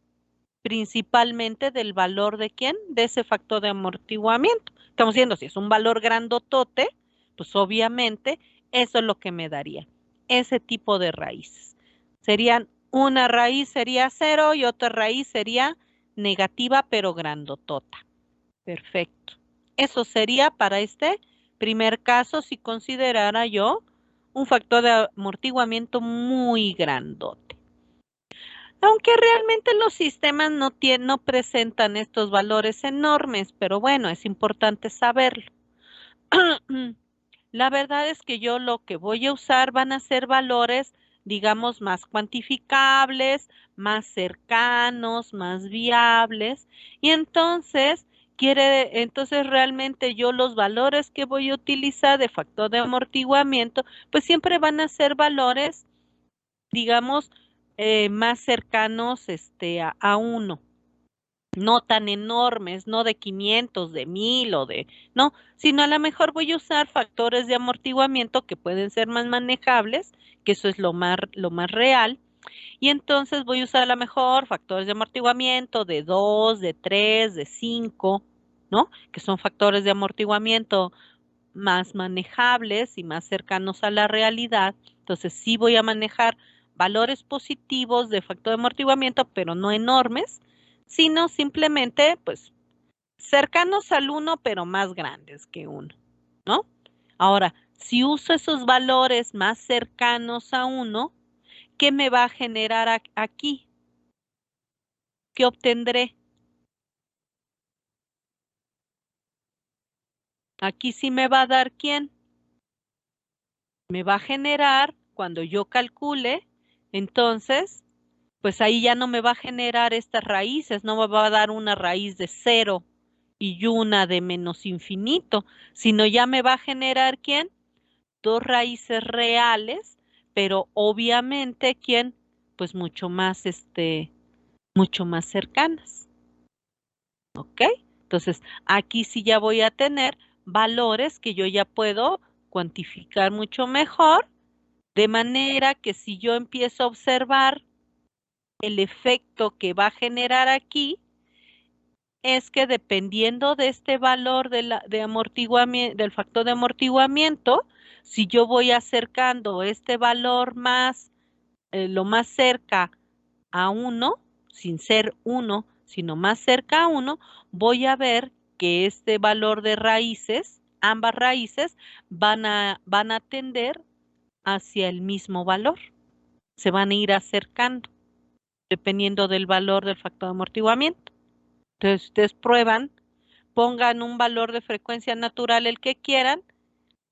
principalmente del valor de quién, de ese factor de amortiguamiento. Estamos diciendo, si es un valor grandotote, pues obviamente eso es lo que me daría, ese tipo de raíces. Serían, una raíz sería 0 y otra raíz sería negativa pero grandotota. Perfecto. Eso sería para este primer caso si considerara yo un factor de amortiguamiento muy grandote. Aunque realmente los sistemas no presentan estos valores enormes, pero bueno, es importante saberlo. La verdad es que yo lo que voy a usar van a ser valores, digamos, más cuantificables, más cercanos, más viables. Y entonces realmente yo los valores que voy a utilizar de factor de amortiguamiento, pues siempre van a ser valores, digamos, más cercanos a 1, no tan enormes, no de 500, de 1000 o no, sino a lo mejor voy a usar factores de amortiguamiento que pueden ser más manejables, que eso es lo más real, y entonces voy a usar a lo mejor factores de amortiguamiento de 2, de 3, de 5, ¿no? Que son factores de amortiguamiento más manejables y más cercanos a la realidad. Entonces sí voy a manejar valores positivos de factor de amortiguamiento, pero no enormes, sino simplemente pues cercanos al 1, pero más grandes que 1, ¿no? Ahora, si uso esos valores más cercanos a 1, ¿qué me va a generar aquí? ¿Qué obtendré? Aquí sí me va a dar ¿quién? Me va a generar, cuando yo calcule, entonces, pues ahí ya no me va a generar estas raíces, no me va a dar una raíz de 0 y una de menos infinito, sino ya me va a generar ¿quién? Dos raíces reales, pero obviamente ¿quién? Pues mucho más cercanas, ¿ok? Entonces, aquí sí ya voy a tener valores que yo ya puedo cuantificar mucho mejor, de manera que si yo empiezo a observar el efecto que va a generar aquí, es que dependiendo de este valor de amortiguamiento, del factor de amortiguamiento, si yo voy acercando este valor más, lo más cerca a 1, sin ser 1, sino más cerca a 1, voy a ver que este valor de raíces, ambas raíces, van a tender hacia el mismo valor. Se van a ir acercando, dependiendo del valor del factor de amortiguamiento. Entonces, ustedes prueban, pongan un valor de frecuencia natural el que quieran,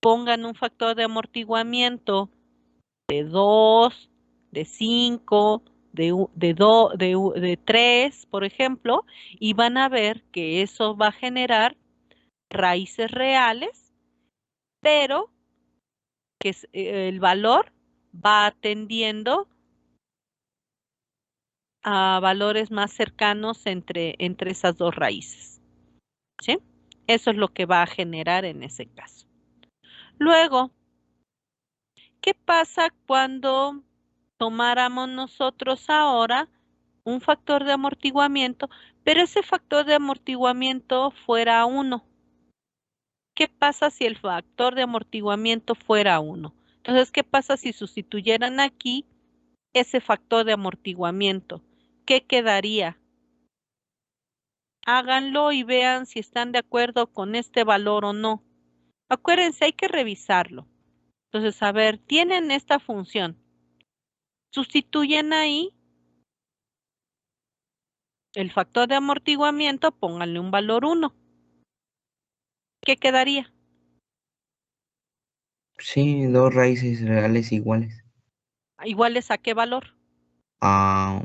pongan un factor de amortiguamiento de 2, de 5, de 3, por ejemplo, y van a ver que eso va a generar raíces reales, pero que el valor va tendiendo a valores más cercanos entre esas dos raíces, ¿sí? Eso es lo que va a generar en ese caso. Luego, ¿qué pasa cuando tomáramos nosotros ahora un factor de amortiguamiento, pero ese factor de amortiguamiento fuera 1? ¿Qué pasa si el factor de amortiguamiento fuera 1? Entonces, ¿qué pasa si sustituyeran aquí ese factor de amortiguamiento? ¿Qué quedaría? Háganlo y vean si están de acuerdo con este valor o no. Acuérdense, hay que revisarlo. Entonces, a ver, tienen esta función. Sustituyen ahí el factor de amortiguamiento, pónganle un valor 1. ¿Qué quedaría? Sí, dos raíces reales iguales. ¿Iguales a qué valor? A,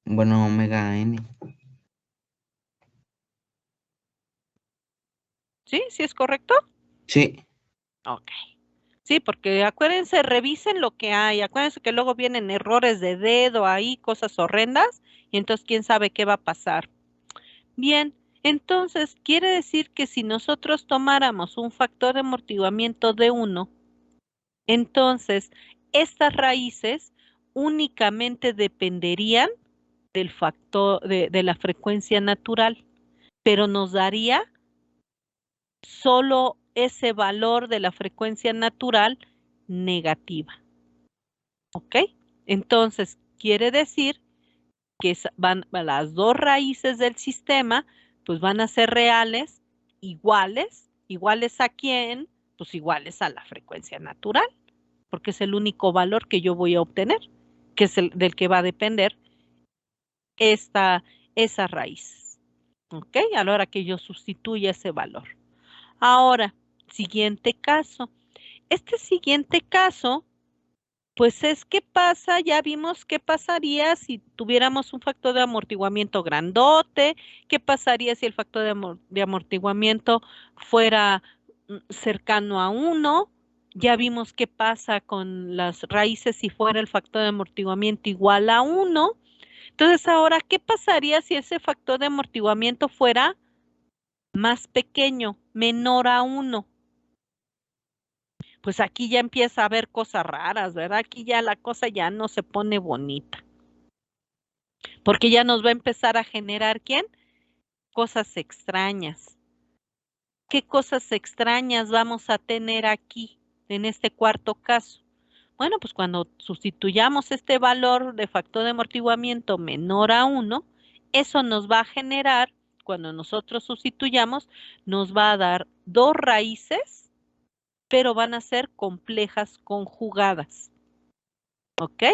bueno, omega n. ¿Sí? ¿Sí es correcto? Sí, Ok. Sí, porque acuérdense, revisen lo que hay. Acuérdense que luego vienen errores de dedo ahí, cosas horrendas, y entonces quién sabe qué va a pasar. Bien, entonces quiere decir que si nosotros tomáramos un factor de amortiguamiento de 1, entonces estas raíces únicamente dependerían del factor de la frecuencia natural, pero nos daría solo ese valor de la frecuencia natural negativa. ¿Ok? Entonces, quiere decir que van las dos raíces del sistema, pues van a ser reales, iguales. ¿Iguales a quién? Pues iguales a la frecuencia natural, porque es el único valor que yo voy a obtener, que es el del que va a depender esa raíz. ¿Ok? A la hora que yo sustituya ese valor. Ahora, siguiente caso. Este siguiente caso, pues es qué pasa, ya vimos qué pasaría si tuviéramos un factor de amortiguamiento grandote, qué pasaría si el factor de amortiguamiento fuera cercano a 1, ya vimos qué pasa con las raíces si fuera el factor de amortiguamiento igual a 1. Entonces ahora, ¿qué pasaría si ese factor de amortiguamiento fuera más pequeño, menor a 1? Pues aquí ya empieza a haber cosas raras, ¿verdad? Aquí ya la cosa ya no se pone bonita, porque ya nos va a empezar a generar, ¿quién? Cosas extrañas. ¿Qué cosas extrañas vamos a tener aquí en este cuarto caso? Bueno, pues cuando sustituyamos este valor de factor de amortiguamiento menor a 1, eso nos va a generar, cuando nosotros sustituyamos, nos va a dar dos raíces, pero van a ser complejas conjugadas. ¿Ok?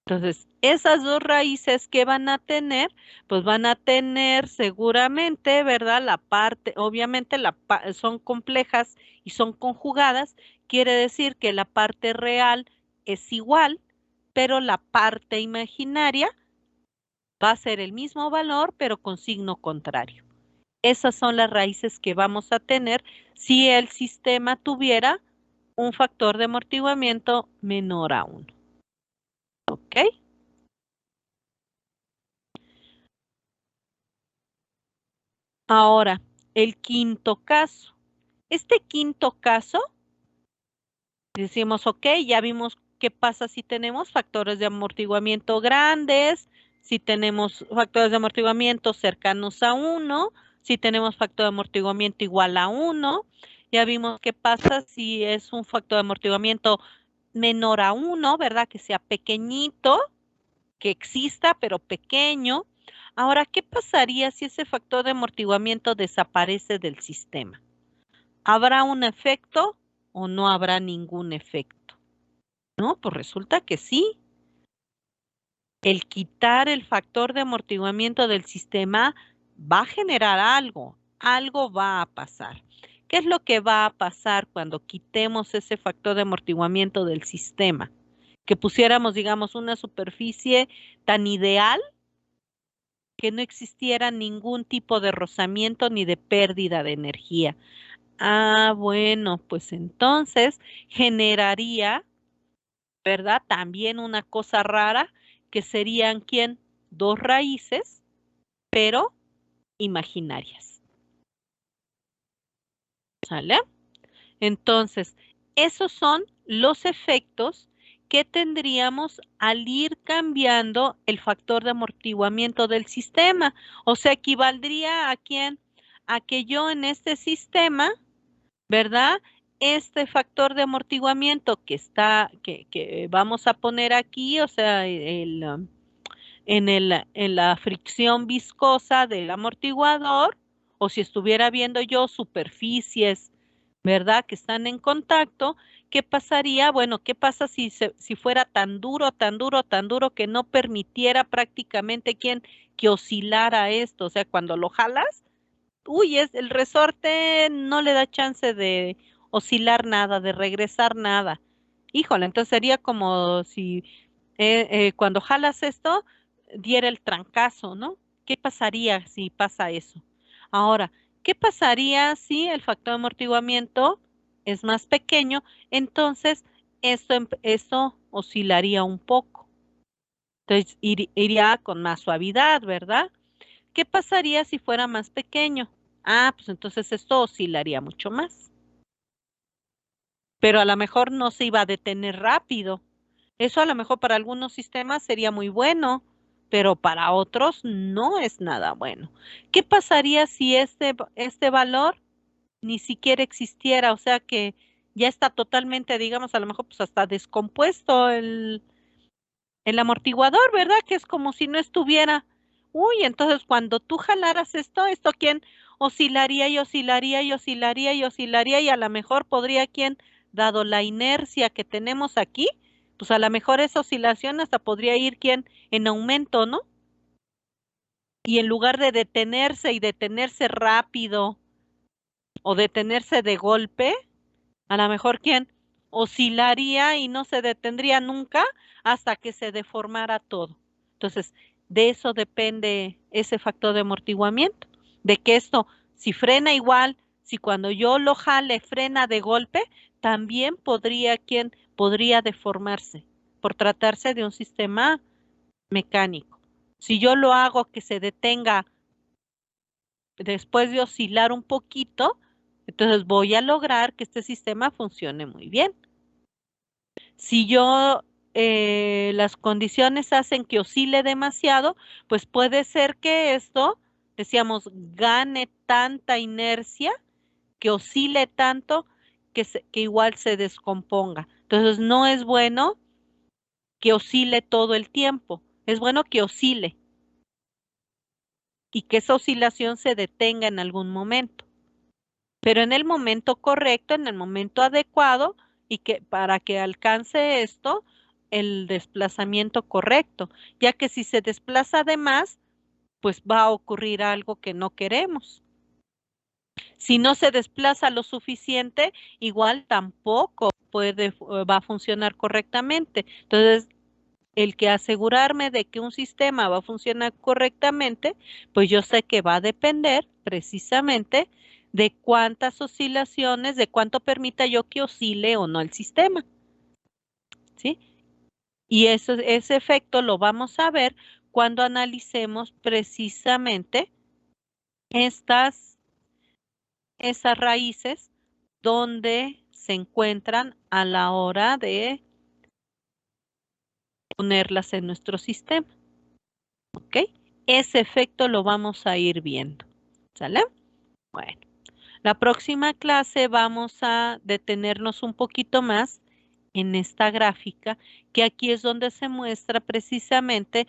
Entonces, esas dos raíces que van a tener, pues van a tener seguramente, ¿verdad? La parte, obviamente son complejas y son conjugadas, quiere decir que la parte real es igual, pero la parte imaginaria va a ser el mismo valor, pero con signo contrario. Esas son las raíces que vamos a tener si el sistema tuviera un factor de amortiguamiento menor a 1. ¿Ok? Ahora, el quinto caso. Este quinto caso, decimos, ok, ya vimos qué pasa si tenemos factores de amortiguamiento grandes, si tenemos factores de amortiguamiento cercanos a 1, si tenemos factor de amortiguamiento igual a 1. Ya vimos qué pasa si es un factor de amortiguamiento menor a 1, ¿verdad? Que sea pequeñito, que exista, pero pequeño. Ahora, ¿qué pasaría si ese factor de amortiguamiento desaparece del sistema? ¿Habrá un efecto o no habrá ningún efecto? No, pues resulta que sí. El quitar el factor de amortiguamiento del sistema va a generar algo, algo va a pasar. ¿Qué es lo que va a pasar cuando quitemos ese factor de amortiguamiento del sistema? Que pusiéramos, digamos, una superficie tan ideal que no existiera ningún tipo de rozamiento ni de pérdida de energía. Ah, bueno, pues entonces generaría, ¿verdad? También una cosa rara que serían, ¿quién? Dos raíces, pero imaginarias. ¿Sale? Entonces, esos son los efectos que tendríamos al ir cambiando el factor de amortiguamiento del sistema. O sea, equivaldría a quién? A que yo en este sistema, ¿verdad? Este factor de amortiguamiento que vamos a poner aquí, o sea, en la fricción viscosa del amortiguador, o si estuviera viendo yo superficies, ¿verdad? Que están en contacto, ¿qué pasaría? Bueno, ¿qué pasa si fuera tan duro, tan duro, tan duro que no permitiera prácticamente que oscilara esto? O sea, cuando lo jalas, uy, el resorte no le da chance de oscilar nada, de regresar nada. Híjole, entonces sería como si cuando jalas esto, diera el trancazo, ¿no? ¿Qué pasaría si pasa eso? Ahora, ¿qué pasaría si el factor de amortiguamiento es más pequeño? Entonces, esto oscilaría un poco. Entonces, iría con más suavidad, ¿verdad? ¿Qué pasaría si fuera más pequeño? Ah, pues entonces esto oscilaría mucho más. Pero a lo mejor no se iba a detener rápido. Eso a lo mejor para algunos sistemas sería muy bueno, pero para otros no es nada bueno. ¿Qué pasaría si este valor ni siquiera existiera? O sea que ya está totalmente, digamos, a lo mejor pues hasta descompuesto el amortiguador, ¿verdad? Que es como si no estuviera. Uy, entonces cuando tú jalaras esto ¿quién? Oscilaría y oscilaría y oscilaría y oscilaría y a lo mejor podría ¿quién? Dado la inercia que tenemos aquí, pues a lo mejor esa oscilación hasta podría ir ¿quién? En aumento, ¿no? Y en lugar de detenerse y detenerse rápido o detenerse de golpe, a lo mejor ¿quién? Oscilaría y no se detendría nunca hasta que se deformara todo. Entonces, de eso depende ese factor de amortiguamiento, de que esto, si frena igual, si cuando yo lo jale frena de golpe, también podría deformarse por tratarse de un sistema mecánico. Si yo lo hago que se detenga después de oscilar un poquito, entonces voy a lograr que este sistema funcione muy bien. Si las condiciones hacen que oscile demasiado, pues puede ser que esto, decíamos, gane tanta inercia, que oscile tanto, que igual se descomponga. Entonces no es bueno que oscile todo el tiempo, es bueno que oscile y que esa oscilación se detenga en algún momento, pero en el momento correcto, en el momento adecuado y que para que alcance esto el desplazamiento correcto, ya que si se desplaza de más, pues va a ocurrir algo que no queremos. Si no se desplaza lo suficiente, igual tampoco va a funcionar correctamente. Entonces, el que asegurarme de que un sistema va a funcionar correctamente, pues yo sé que va a depender precisamente de cuántas oscilaciones, de cuánto permita yo que oscile o no el sistema, ¿sí? Y ese efecto lo vamos a ver cuando analicemos precisamente esas raíces donde se encuentran a la hora de ponerlas en nuestro sistema. ¿Ok? Ese efecto lo vamos a ir viendo. ¿Sale? Bueno, la próxima clase vamos a detenernos un poquito más en esta gráfica, que aquí es donde se muestra precisamente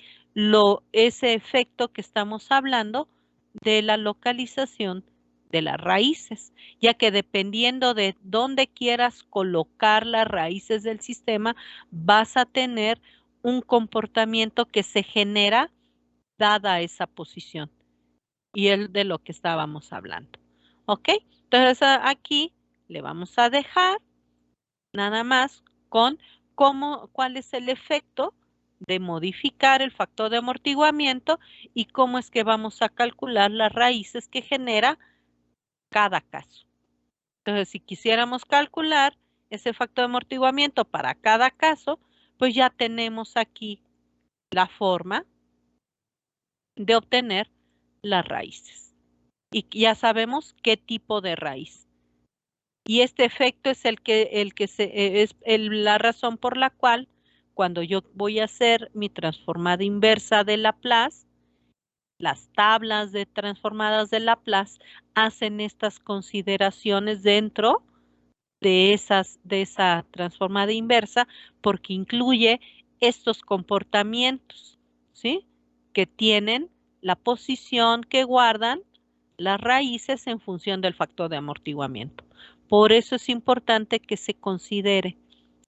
ese efecto que estamos hablando de la localización de las raíces, ya que dependiendo de dónde quieras colocar las raíces del sistema, vas a tener un comportamiento que se genera dada esa posición. Y es de lo que estábamos hablando. ¿Ok? Entonces aquí le vamos a dejar nada más con cuál es el efecto de modificar el factor de amortiguamiento y cómo es que vamos a calcular las raíces que genera cada caso. Entonces, si quisiéramos calcular ese factor de amortiguamiento para cada caso, pues ya tenemos aquí la forma de obtener las raíces. Y ya sabemos qué tipo de raíz. Y este efecto es la razón por la cual cuando yo voy a hacer mi transformada inversa de Laplace, las tablas de transformadas de Laplace hacen estas consideraciones dentro de esa transformada inversa porque incluye estos comportamientos, ¿sí? Que tienen la posición que guardan las raíces en función del factor de amortiguamiento. Por eso es importante que se considere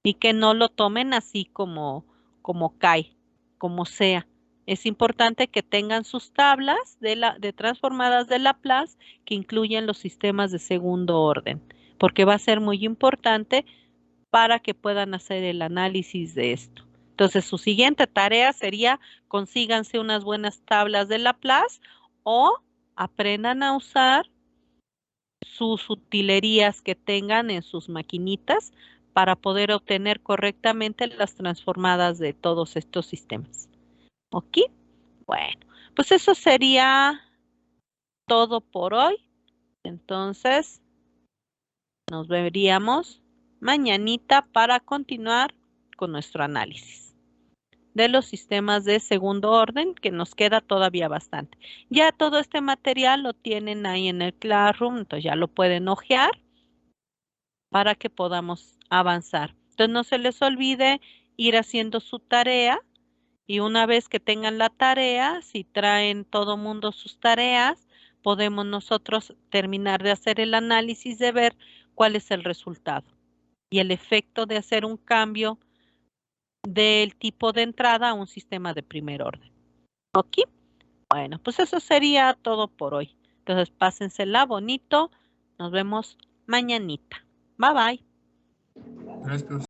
y que no lo tomen así como cae, como sea. Es importante que tengan sus tablas de transformadas de Laplace que incluyen los sistemas de segundo orden porque va a ser muy importante para que puedan hacer el análisis de esto. Entonces, su siguiente tarea sería consíganse unas buenas tablas de Laplace o aprendan a usar sus utilerías que tengan en sus maquinitas para poder obtener correctamente las transformadas de todos estos sistemas. ¿Ok? Bueno, pues eso sería todo por hoy. Entonces, nos veríamos mañanita para continuar con nuestro análisis de los sistemas de segundo orden, que nos queda todavía bastante. Ya todo este material lo tienen ahí en el Classroom, entonces ya lo pueden hojear para que podamos avanzar. Entonces no se les olvide ir haciendo su tarea y una vez que tengan la tarea, si traen todo mundo sus tareas, podemos nosotros terminar de hacer el análisis de ver cuál es el resultado y el efecto de hacer un cambio del tipo de entrada a un sistema de primer orden. ¿Ok? Bueno, pues eso sería todo por hoy. Entonces, pásensela bonito. Nos vemos mañanita. Bye bye. Gracias, profesor.